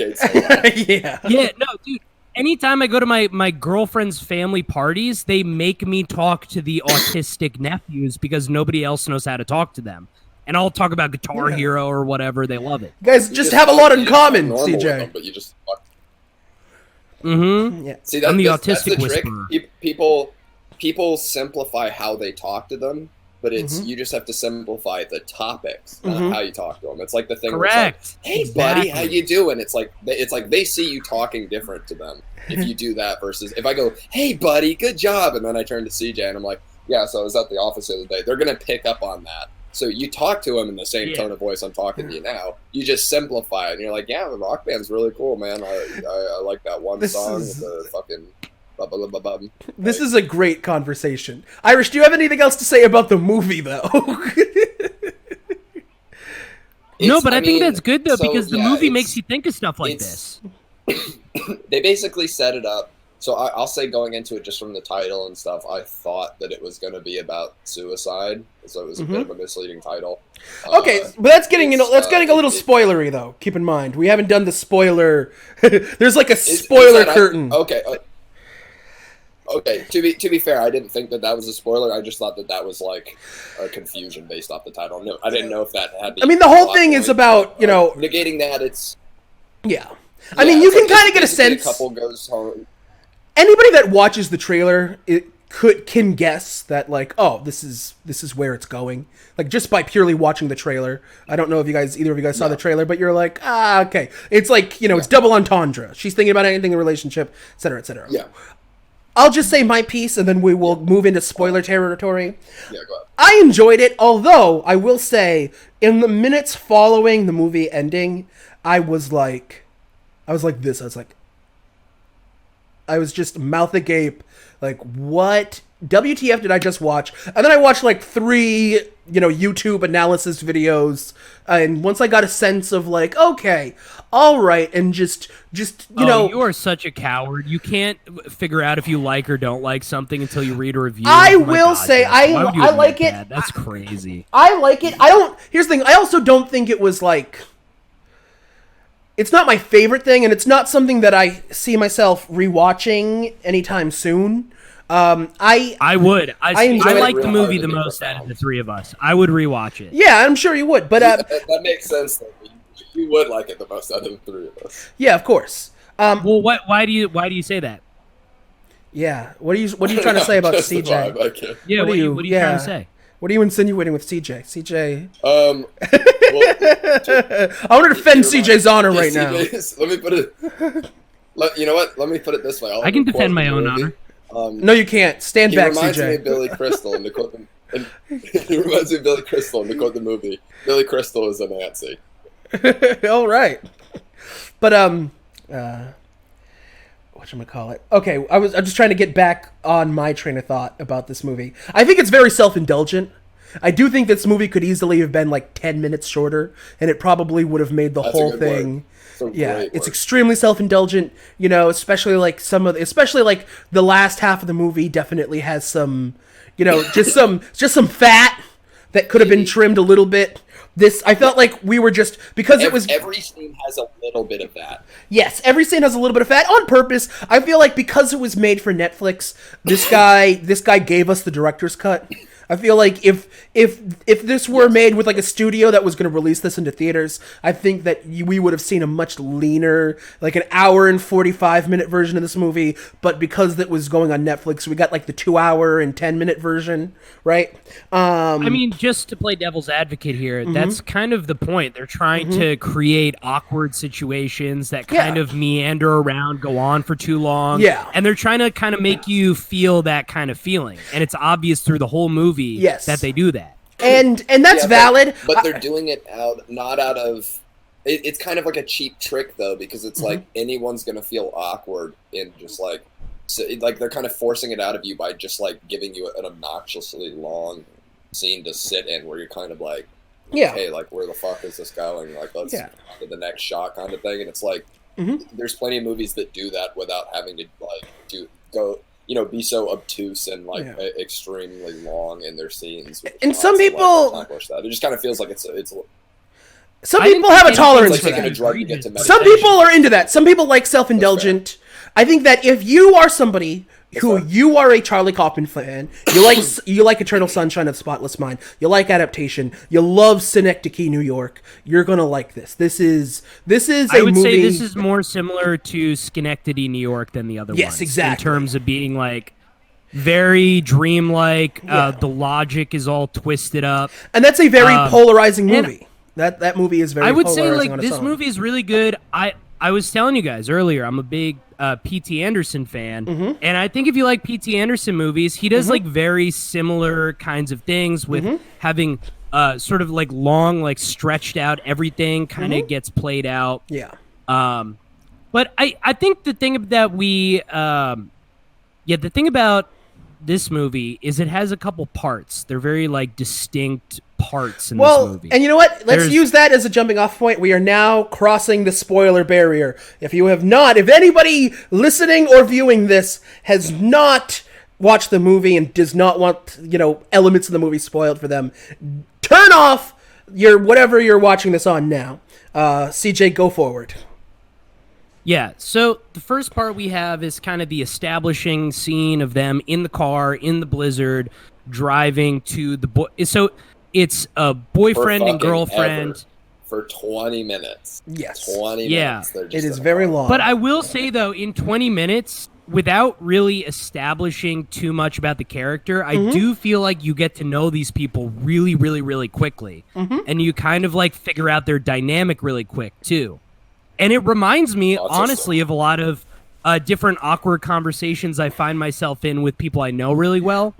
C: yeah,
D: no, dude. Anytime I go to my girlfriend's family parties, they make me talk to the autistic nephews because nobody else knows how to talk to them. And I'll talk about Guitar Hero or whatever. They love it.
C: You guys just have a lot in common, CJ.
E: Them, but you just
C: Yeah.
E: See,
D: I'm the
E: that's
D: autistic
E: the trick.
D: whisperer.
E: People simplify how they talk to them, but it's you just have to simplify the topics, not how you talk to them. It's like the thing.
D: Correct.
E: Where it's like, hey, buddy, how you doing? It's like they see you talking different to them if you do that versus if I go, hey, buddy, good job, and then I turn to CJ and I'm like, yeah, so I was at the office the other day. They're gonna pick up on that. So you talk to them in the same tone of voice I'm talking to you now. You just simplify it, and you're like, yeah, the Rock Band's really cool, man. I like that one song with the fucking.
C: This is a great conversation. Irish, do you have anything else to say about the movie, though?
D: No, but I think that's good, though, because the movie makes you think of stuff like this.
E: They basically set it up. So I'll say going into it just from the title and stuff, I thought that it was going to be about suicide. So it was a bit of a misleading title.
C: Okay, but that's getting a little spoilery, though. Keep in mind, we haven't done the spoiler. There's like a spoiler curtain.
E: Okay. Okay, to be fair, I didn't think that was a spoiler. I just thought that was like a confusion based off the title. No, I didn't know if that had.
C: I mean, the whole thing is about
E: negating that. It's
C: I mean, you can kind of get a sense.
E: A couple goes home.
C: Anybody that watches the trailer can guess that like, oh, this is where it's going. Like just by purely watching the trailer. I don't know if either of you guys saw the trailer, but you're like, okay. It's like it's double entendre. She's thinking about anything in a relationship, et cetera, et cetera.
E: Yeah.
C: I'll just say my piece, and then we will move into spoiler territory.
E: Yeah, go ahead.
C: I enjoyed it, although I will say, in the minutes following the movie ending, I was just mouth agape, like, what? WTF did I just watch? And then I watched like 3, YouTube analysis videos, and once I got a sense of like, okay, all right, and just
D: you are such a coward. You can't figure out if you like or don't like something until you read a review.
C: I like it.
D: That? That's crazy.
C: I like it. Here's the thing. I also don't think it was like. It's not my favorite thing, and it's not something that I see myself rewatching anytime soon.
D: I would. I like the movie the most
E: profound.
D: out of the 3 of us. I would rewatch it.
C: Yeah, I'm sure you would. But
E: that makes sense. Though. You would like it the most out of the 3 of us.
C: Yeah, of course.
D: Well, why do you say that?
C: Yeah. What are you trying to say about CJ?
D: Yeah. What are you trying to say?
C: What are you insinuating with CJ? CJ.
E: Well,
C: I want to defend CJ's honor right now.
E: Let me put it. You know what? Let me put it this way.
D: I can defend my own honor.
C: No, you can't. Stand back, CJ.
E: He reminds me of Billy Crystal in the quote. He reminds me of Billy Crystal in the quote the movie. Billy Crystal is a Nazi.
C: All right, but whatchamacallit? Okay, I'm just trying to get back on my train of thought about this movie. I think it's very self-indulgent. I do think this movie could easily have been like 10 minutes shorter, and it probably would have made the whole thing. It's extremely self-indulgent. Especially like especially like the last half of the movie definitely has some, just some fat that could have been trimmed a little bit. I felt like we were just because it was
E: every scene has a little bit of that.
C: Yes, every scene has a little bit of fat on purpose. I feel like because it was made for Netflix, this guy gave us the director's cut. I feel like if this were made with like a studio that was going to release this into theaters, I think that we would have seen a much leaner, like an hour and 45-minute version of this movie. But because that was going on Netflix, we got like the 2-hour and 10-minute version, right?
D: I mean, just to play devil's advocate here, that's kind of the point. They're trying to create awkward situations that kind of meander around, go on for too long.
C: Yeah.
D: And they're trying to kind of make you feel that kind of feeling. And it's obvious through the whole movie that they do that.
C: And that's valid.
E: But they're doing it not out of... It's kind of like a cheap trick, though, because it's like anyone's going to feel awkward in just like... So, like, they're kind of forcing it out of you by just, like, giving you an obnoxiously long scene to sit in where you're kind of like, hey, like, where the fuck is this going? Like, let's get to the next shot kind of thing. And it's like, there's plenty of movies that do that without having to, like, be so obtuse and, like, extremely long in their scenes.
C: And some people...
E: accomplish that. It just kind of feels like it's
C: some people have a tolerance
E: like
C: for
E: taking a
C: that.
E: drug to get to meditation.
C: Some people are into that. Some people like self-indulgent. I think that if you are somebody who you are a Charlie Kaufman fan, you like Eternal Sunshine of the Spotless Mind, you like Adaptation, you love Synecdoche, New York, you're gonna like this. This is
D: I would say this is more similar to Schenectady, New York than the other ones.
C: Yes, exactly.
D: In terms of being like very dreamlike, the logic is all twisted up.
C: And that's a very polarizing movie. That movie is very
D: I would
C: polarizing
D: say like
C: on its
D: this
C: own.
D: movie is really good. I was telling you guys earlier, I'm a big P.T. Anderson fan, and I think if you like P.T. Anderson movies, he does like very similar kinds of things with having sort of like long, like stretched out everything kind of gets played out.
C: Yeah.
D: But I think the thing that the thing about this movie is it has a couple parts. They're very like distinct parts in this movie.
C: And you know what? Let's use that as a jumping off point. We are now crossing the spoiler barrier. If anybody listening or viewing this has not watched the movie and does not want, elements of the movie spoiled for them, turn off whatever you're watching this on now. CJ, go forward.
D: Yeah, so the first part we have is kind of the establishing scene of them in the car, in the blizzard, driving to the... So it's a boyfriend and girlfriend.
E: For 20 minutes.
C: Yes.
E: 20 minutes.
C: It is very long.
D: But I will say, though, in 20 minutes, without really establishing too much about the character, I do feel like you get to know these people really, really, really quickly. And you kind of, like, figure out their dynamic really quick, too. And it reminds me, honestly, of a lot of different awkward conversations I find myself in with people I know really well,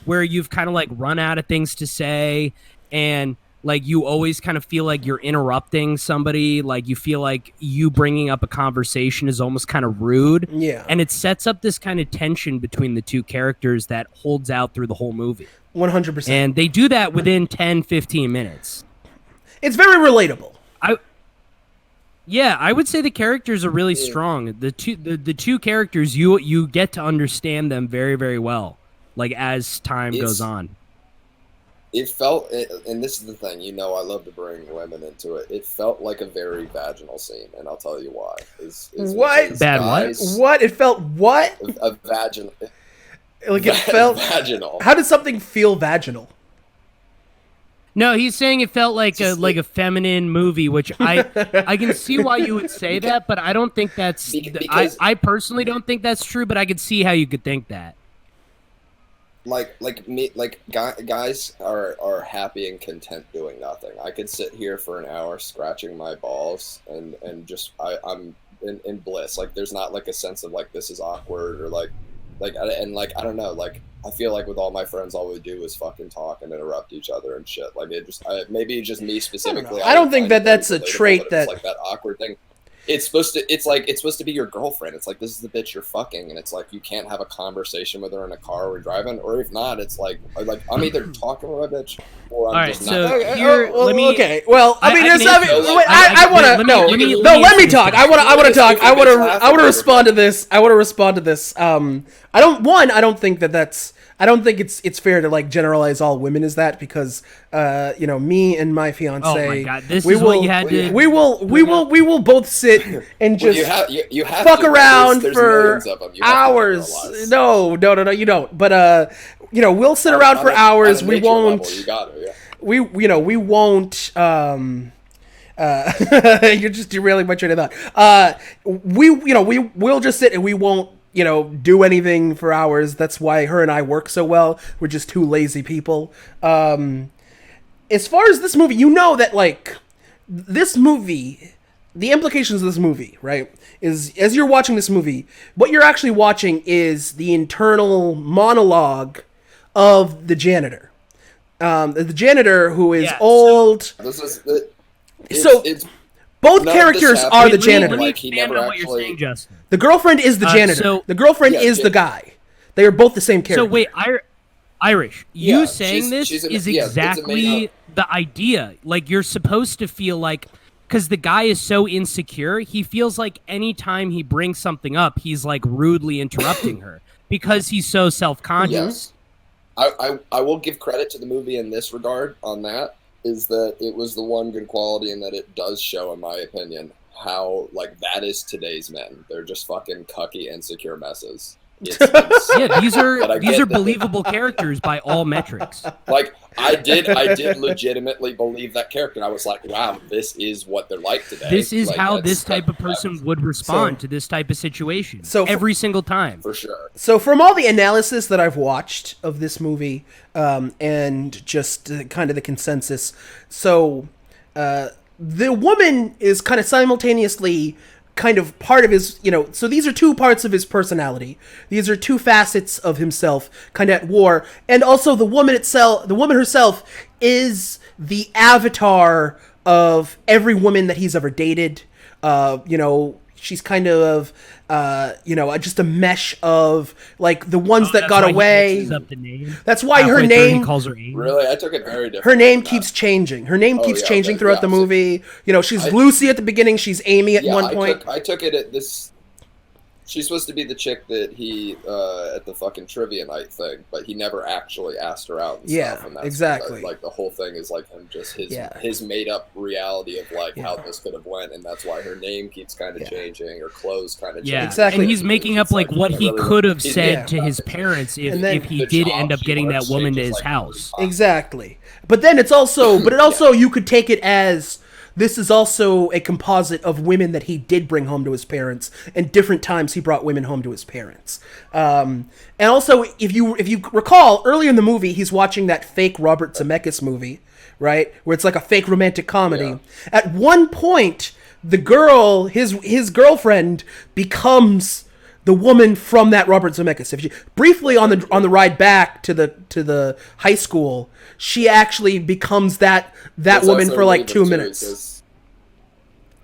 D: where you've kind of like run out of things to say, and like you always kind of feel like you're interrupting somebody, like you feel like you bringing up a conversation is almost kind of rude.
C: Yeah.
D: And it sets up this kind of tension between the two characters that holds out through the whole movie.
C: 100%.
D: And they do that within 10, 15 minutes.
C: It's very relatable.
D: Yeah, I would say the characters are really strong. The two characters, you get to understand them very, very well, like as time goes on.
E: It felt, and this is the thing, I love to bring women into it. It felt like a very vaginal scene, and I'll tell you why.
C: What?
D: Bad what?
C: What? It felt what?
E: A vaginal.
C: Like it felt
E: vaginal.
C: How did something feel vaginal?
D: No, he's saying it felt like a feminine movie, which I can see why you would say that, but I don't think that's. I personally don't think that's true, but I could see how you could think that.
E: Guys are happy and content doing nothing. I could sit here for an hour scratching my balls and just I'm in bliss. Like there's not like a sense of like this is awkward or I don't know, I feel like with all my friends, all we do is fucking talk and interrupt each other and shit. Like maybe it's just me specifically.
C: I don't think that's a trait that
E: it's like that awkward thing. It's supposed to be your girlfriend. It's like, this is the bitch you're fucking, and it's like you can't have a conversation with her in a car or driving, or if not, it's like I'm either talking with my bitch or I'm just not.
D: Let me.
C: Okay, well, I mean, let me talk. I want to respond to this. I don't think that's. I don't think it's fair to like generalize all women as that, because me and my fiance.
D: Oh my God, this is what you had to.
C: We will both sit and just
E: you have
C: fuck
E: to,
C: around
E: there's
C: for hours. No, you don't. But we'll sit around for hours. We won't.
E: Level, you got it, yeah.
C: We won't. You're just derailing my train of thought. We'll just sit and we won't do anything for hours. That's why her and I work so well. We're just two lazy people. As far as this movie, that like this movie, the implications of this movie, right, is as you're watching this movie, what you're actually watching is the internal monologue of the janitor. The janitor who is old.
E: It's
C: both characters are the janitor.
D: Let me expand on what you're saying, Justin.
C: The girlfriend is the janitor. The girlfriend is the guy. They are both the same character.
D: So wait, Irish, you saying this is exactly the idea. Like, you're supposed to feel like, because the guy is so insecure, he feels like anytime he brings something up, he's like rudely interrupting her because he's so self-conscious.
E: Yes. I will give credit to the movie in this regard on that. Is that it was the one good quality in that it does show, in my opinion, how like that is today's men. They're just fucking cucky, insecure messes.
D: Yeah, these are believable characters by all metrics.
E: Like I did legitimately believe that character. I was like, wow, this is what they're like today.
D: This is how this type of person would respond to this type of situation. So every single time,
E: for sure.
C: So from all the analysis that I've watched of this movie, and just kind of the consensus, so the woman is kind of simultaneously kind of part of his, so these are two parts of his personality. These are two facets of himself kind of at war. And also the woman herself is the avatar of every woman that he's ever dated. She's kind of, just a mesh of like the ones that got away. That's why her name.
D: Calls her Amy.
E: Really, I took it very different.
C: Her name keeps changing. Her name keeps changing throughout the movie. She's Lucy at the beginning. She's Amy at one point.
E: I took it at this. She's supposed to be the chick that he at the fucking trivia night thing, but he never actually asked her out. And stuff, and that's
C: exactly.
E: Like the whole thing is like him just his made up reality of like how this could have went, and that's why her name keeps kind of changing, her clothes kind of changing.
C: Exactly.
D: And he's making up like what he could have said to his parents if he did end up getting that woman to his house.
C: Exactly. But then it's also, you could take it as. This is also a composite of women that he did bring home to his parents, and different times he brought women home to his parents. And also, if you recall, earlier in the movie, he's watching that fake Robert Zemeckis movie, right, where it's like a fake romantic comedy. Yeah. At one point, the girl, his girlfriend, becomes the woman from that Robert Zemeckis. If you briefly on the ride back to the high school, she actually becomes that woman for like 2 minutes.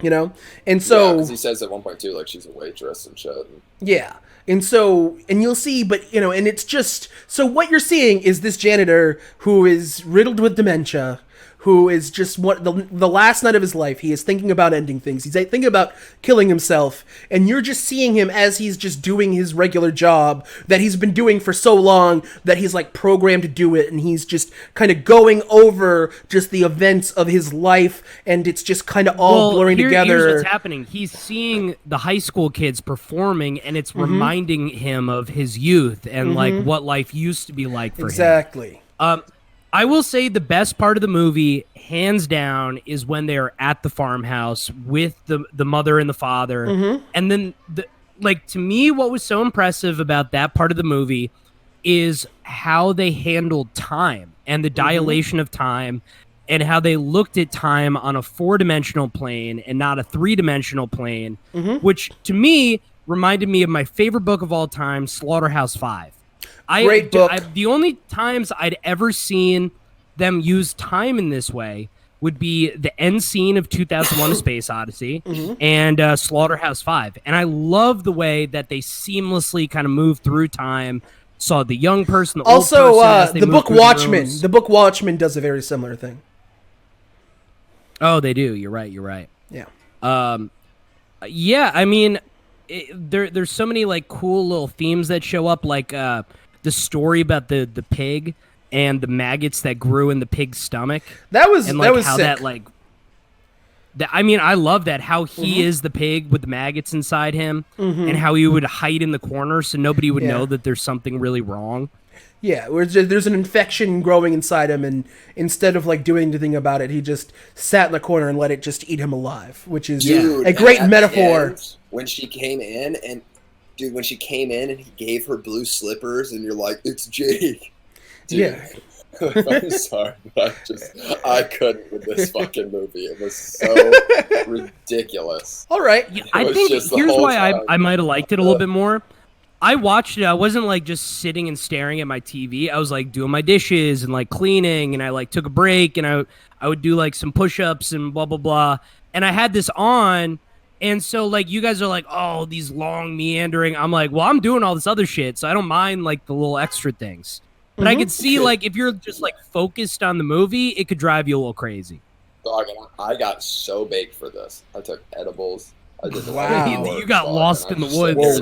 C: And so
E: because he says at one point too, like she's a waitress and shit.
C: Yeah. And so, and you'll see, but and it's just, so what you're seeing is this janitor who is riddled with dementia, who is just the last night of his life. He is thinking about ending things. He's thinking about killing himself. And you're just seeing him as he's just doing his regular job that he's been doing for so long that he's like programmed to do it. And he's just kind of going over just the events of his life. And it's just kind of all blurring together.
D: Here's what's happening. He's seeing the high school kids performing, and it's reminding him of his youth and like what life used to be like for him.
C: Exactly.
D: I will say the best part of the movie, hands down, is when they're at the farmhouse with the mother and the father. And then, to me, what was so impressive about that part of the movie is how they handled time and the dilation of time, and how they looked at time on a 4-dimensional plane and not a 3-dimensional plane, which, to me, reminded me of my favorite book of all time, Slaughterhouse-Five.
C: Great book.
D: The only times I'd ever seen them use time in this way would be the end scene of 2001: A Space Odyssey and Slaughterhouse-Five. And I love the way that they seamlessly kind of move through time. Saw the young person, the old person.
C: The book Watchmen. The book Watchmen does a very similar thing.
D: Oh, they do. You're right.
C: Yeah.
D: Yeah, I mean, there's so many like cool little themes that show up, like the story about the pig and the maggots that grew in the pig's stomach.
C: That was
D: and
C: that was
D: how
C: sick.
D: that like. I mean, I love that how he is the pig with the maggots inside him, and how he would hide in the corner so nobody would know that there's something really wrong.
C: Yeah, where there's an infection growing inside him, and instead of like doing anything about it, he just sat in the corner and let it just eat him alive, which is a great metaphor.
E: When she came in and he gave her blue slippers, and you're like, it's Jake. Dude.
C: Yeah.
E: I'm sorry, but I couldn't with this fucking movie. It was so ridiculous.
C: All right.
D: I think here's why I might have liked it a little bit more. I watched it. I wasn't like just sitting and staring at my TV. I was like doing my dishes and like cleaning, and I like took a break, and I would do like some push-ups and blah blah blah. And I had this on, and so like you guys are like, oh, these long meandering. I'm like, well, I'm doing all this other shit, so I don't mind like the little extra things. But I could see, like, if you're just, like, focused on the movie, it could drive you a little crazy.
E: Dog, I got so baked for this. I took edibles. I did
D: You got lost in the woods.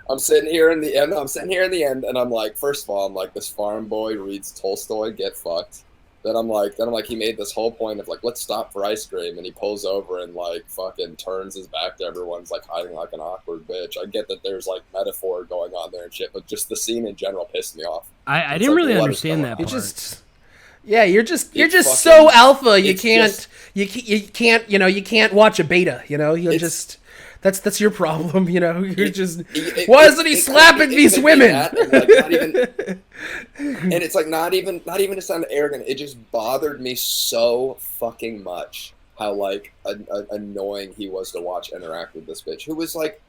E: I'm sitting here in the end, and I'm like, first of all, I'm like, this farm boy reads Tolstoy, get fucked. Then I'm like, he made this whole point of like, let's stop for ice cream, and he pulls over and like fucking turns his back to everyone's like hiding like an awkward bitch. I get that there's like metaphor going on there and shit, but just the scene in general pissed me off.
D: I didn't really understand that part.
C: You're just so alpha. You can't watch a beta. That's your problem. You're just. Why isn't he slapping these women?
E: And it's like not even to sound arrogant. It just bothered me so fucking much how like annoying he was to watch interact with this bitch who was like.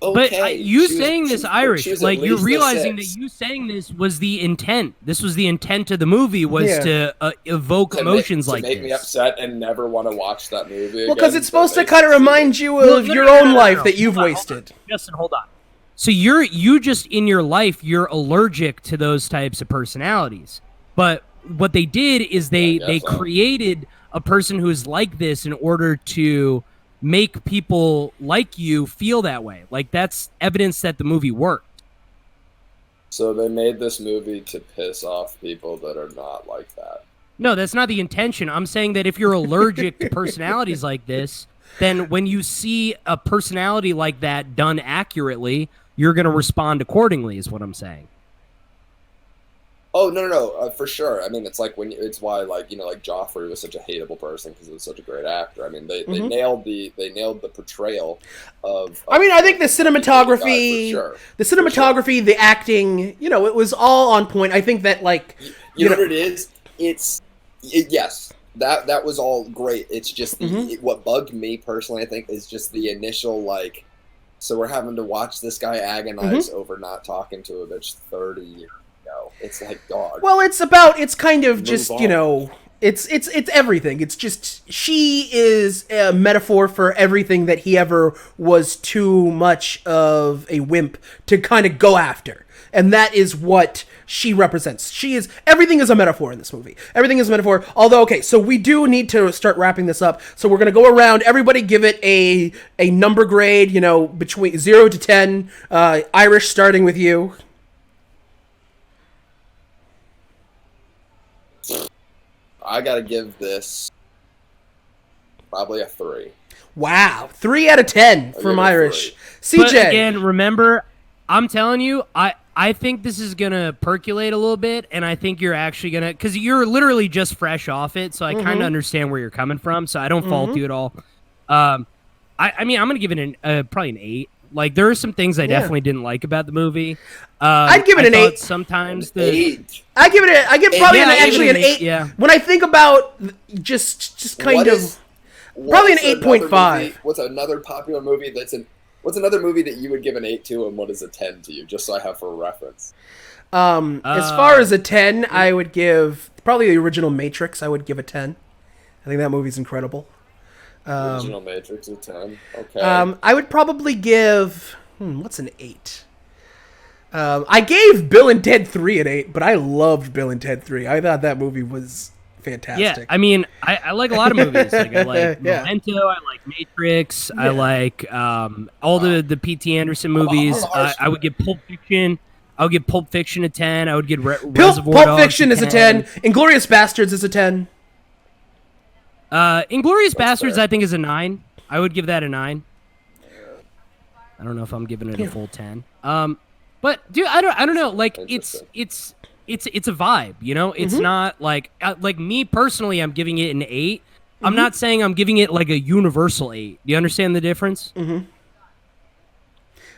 E: Okay,
D: but you saying this Irish, like you're realizing that you saying this was the intent. This was the intent of the movie was to evoke emotions like this.
E: To make me upset and never want to watch that movie.
C: Well, because it's supposed to kind of remind you of your own life that you've wasted.
D: Justin, hold on. So you just in your life you're allergic to those types of personalities. But what they did is they created a person who is like this in order to make people like you feel that way. Like that's evidence that the movie worked.
E: So they made this movie to piss off people that are not like that.
D: No, that's not the intention. I'm saying that if you're allergic to personalities like this, then when you see a personality like that done accurately, you're going to respond accordingly is what I'm saying.
E: Oh no, for sure. I mean, it's like it's why like like Joffrey was such a hateable person because he was such a great actor. I mean, they nailed the portrayal of. I
C: mean, I think the cinematography, the acting, it was all on point. I think that like
E: you know what it is. Yes, that was all great. It's just what bugged me personally. I think is just the initial like. So we're having to watch this guy agonize over not talking to a bitch 30 years. It's like dog.
C: Well, it's kind of just, it's everything. It's just, she is a metaphor for everything that he ever was too much of a wimp to kind of go after. And that is what she represents. Everything is a metaphor in this movie. Everything is a metaphor. Although, okay, so we do need to start wrapping this up. So we're going to go around, everybody give it a number grade, between 0 to 10. Irish, starting with you.
E: I gotta give this probably a 3.
C: Wow, 3 out of 10 from Irish. CJ.
D: But again, remember, I'm telling you, I think this is gonna percolate a little bit, and I think you're actually gonna, because you're literally just fresh off it, so I kind of understand where you're coming from. So I don't fault you at all. I mean, I'm gonna give it probably an 8. Like there are some things I definitely didn't like about the movie.
C: I'd give it an 8.
D: Sometimes
C: I give probably an 8.
D: Yeah.
C: When I think about just kind of probably an 8.5.
E: What's another popular movie what's another movie that you would give an 8 to, and what is a 10 to you? Just so I have for reference.
C: As far as a 10, I would give probably the original Matrix. I would give a 10. I think that movie's incredible.
E: Original Matrix a 10. Okay.
C: I would probably give what's an 8? I gave Bill and Ted 3 an 8, but I loved Bill and Ted 3. I thought that movie was fantastic.
D: Yeah, I mean, I like a lot of movies. Like I like Memento, I like Matrix, I like all the P.T. Anderson movies. I would give Pulp Fiction I would give Pulp Fiction a 10. I would give Reservoir
C: Pulp
D: Dogs
C: Fiction is a 10. Inglourious Bastards is a 10.
D: Inglourious Bastards, fair. I think, is a 9. I would give that a 9. I don't know if I'm giving it a full 10. But dude, I don't know. Like it's a vibe, you know. It's not like me personally. I'm giving it an 8. I'm not saying I'm giving it like a universal 8. Do you understand the difference?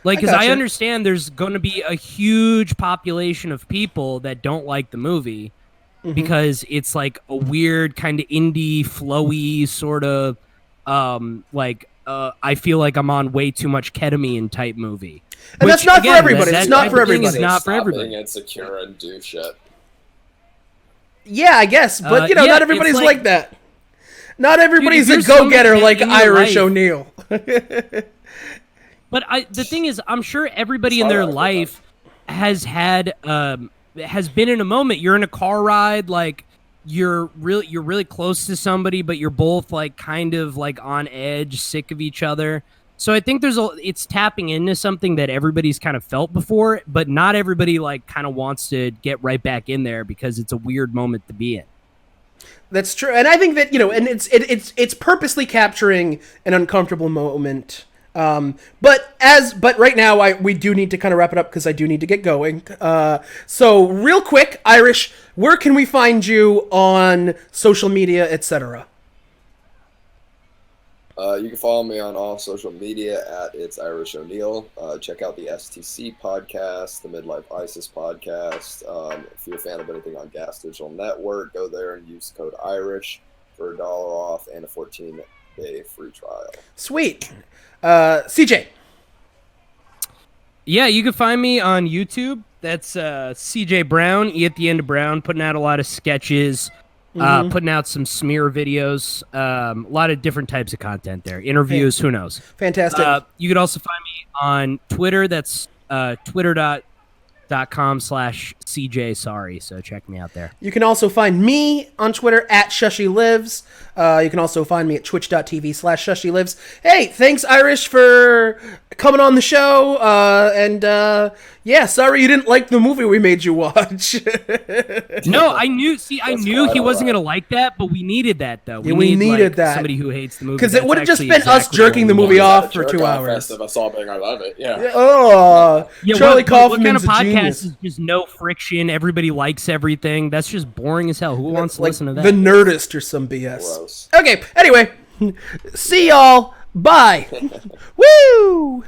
D: Like, because I understand there's going to be a huge population of people that don't like the movie because it's like a weird kind of indie, flowy sort of I feel like I'm on way too much ketamine type movie.
C: And that's not for everybody. It's not for everybody.
D: It's not for everybody.
E: Being insecure and do shit.
C: Yeah, I guess, but you know, not everybody's like that. Not everybody's a go-getter like Irish O'Neil.
D: But the thing is, I'm sure everybody in their life has been in a moment. You're in a car ride, like you're really close to somebody, but you're both like kind of like on edge, sick of each other. So I think it's tapping into something that everybody's kind of felt before, but not everybody like kind of wants to get right back in there because it's a weird moment to be in.
C: That's true, and I think that, you know, and it's purposely capturing an uncomfortable moment. But right now we do need to kind of wrap it up because I do need to get going. So real quick, Irish, where can we find you on social media, etc.?
E: You can follow me on all social media at It's Irish O'Neil. Check out the STC podcast, the Midlife ISIS podcast. If you're a fan of anything on Gas Digital Network, go there and use code IRISH for $1 off and a 14-day free trial.
C: Sweet. CJ.
D: Yeah, you can find me on YouTube. That's CJ Brown, E at the end of Brown, putting out a lot of sketches, putting out some smear videos, a lot of different types of content there. Interviews, who knows.
C: Fantastic.
D: You could also find me on Twitter. That's twitter.com/CJ Sorry. So check me out there.
C: You can also find me on Twitter at ShushyLives. You can also find me at twitch.tv/ShushyLives. Hey, thanks, Irish, for coming on the show. Yeah, sorry you didn't like the movie we made you watch.
D: No, I knew he wasn't going to like that, but we needed that, though.
C: We needed that.
D: Somebody who hates the movie.
C: Because it would have just been us jerking the movie off for 2 hours.
E: Of us all being, I love it. Yeah.
C: Oh,
D: yeah,
C: Charlie Kaufman's
D: what kind of
C: a
D: podcast
C: genius.
D: is just no friction? Everybody likes everything. That's just boring as hell. Who wants to listen to that?
C: The Nerdist or some BS.
E: Gross.
C: Okay, anyway, see y'all. Bye. Woo!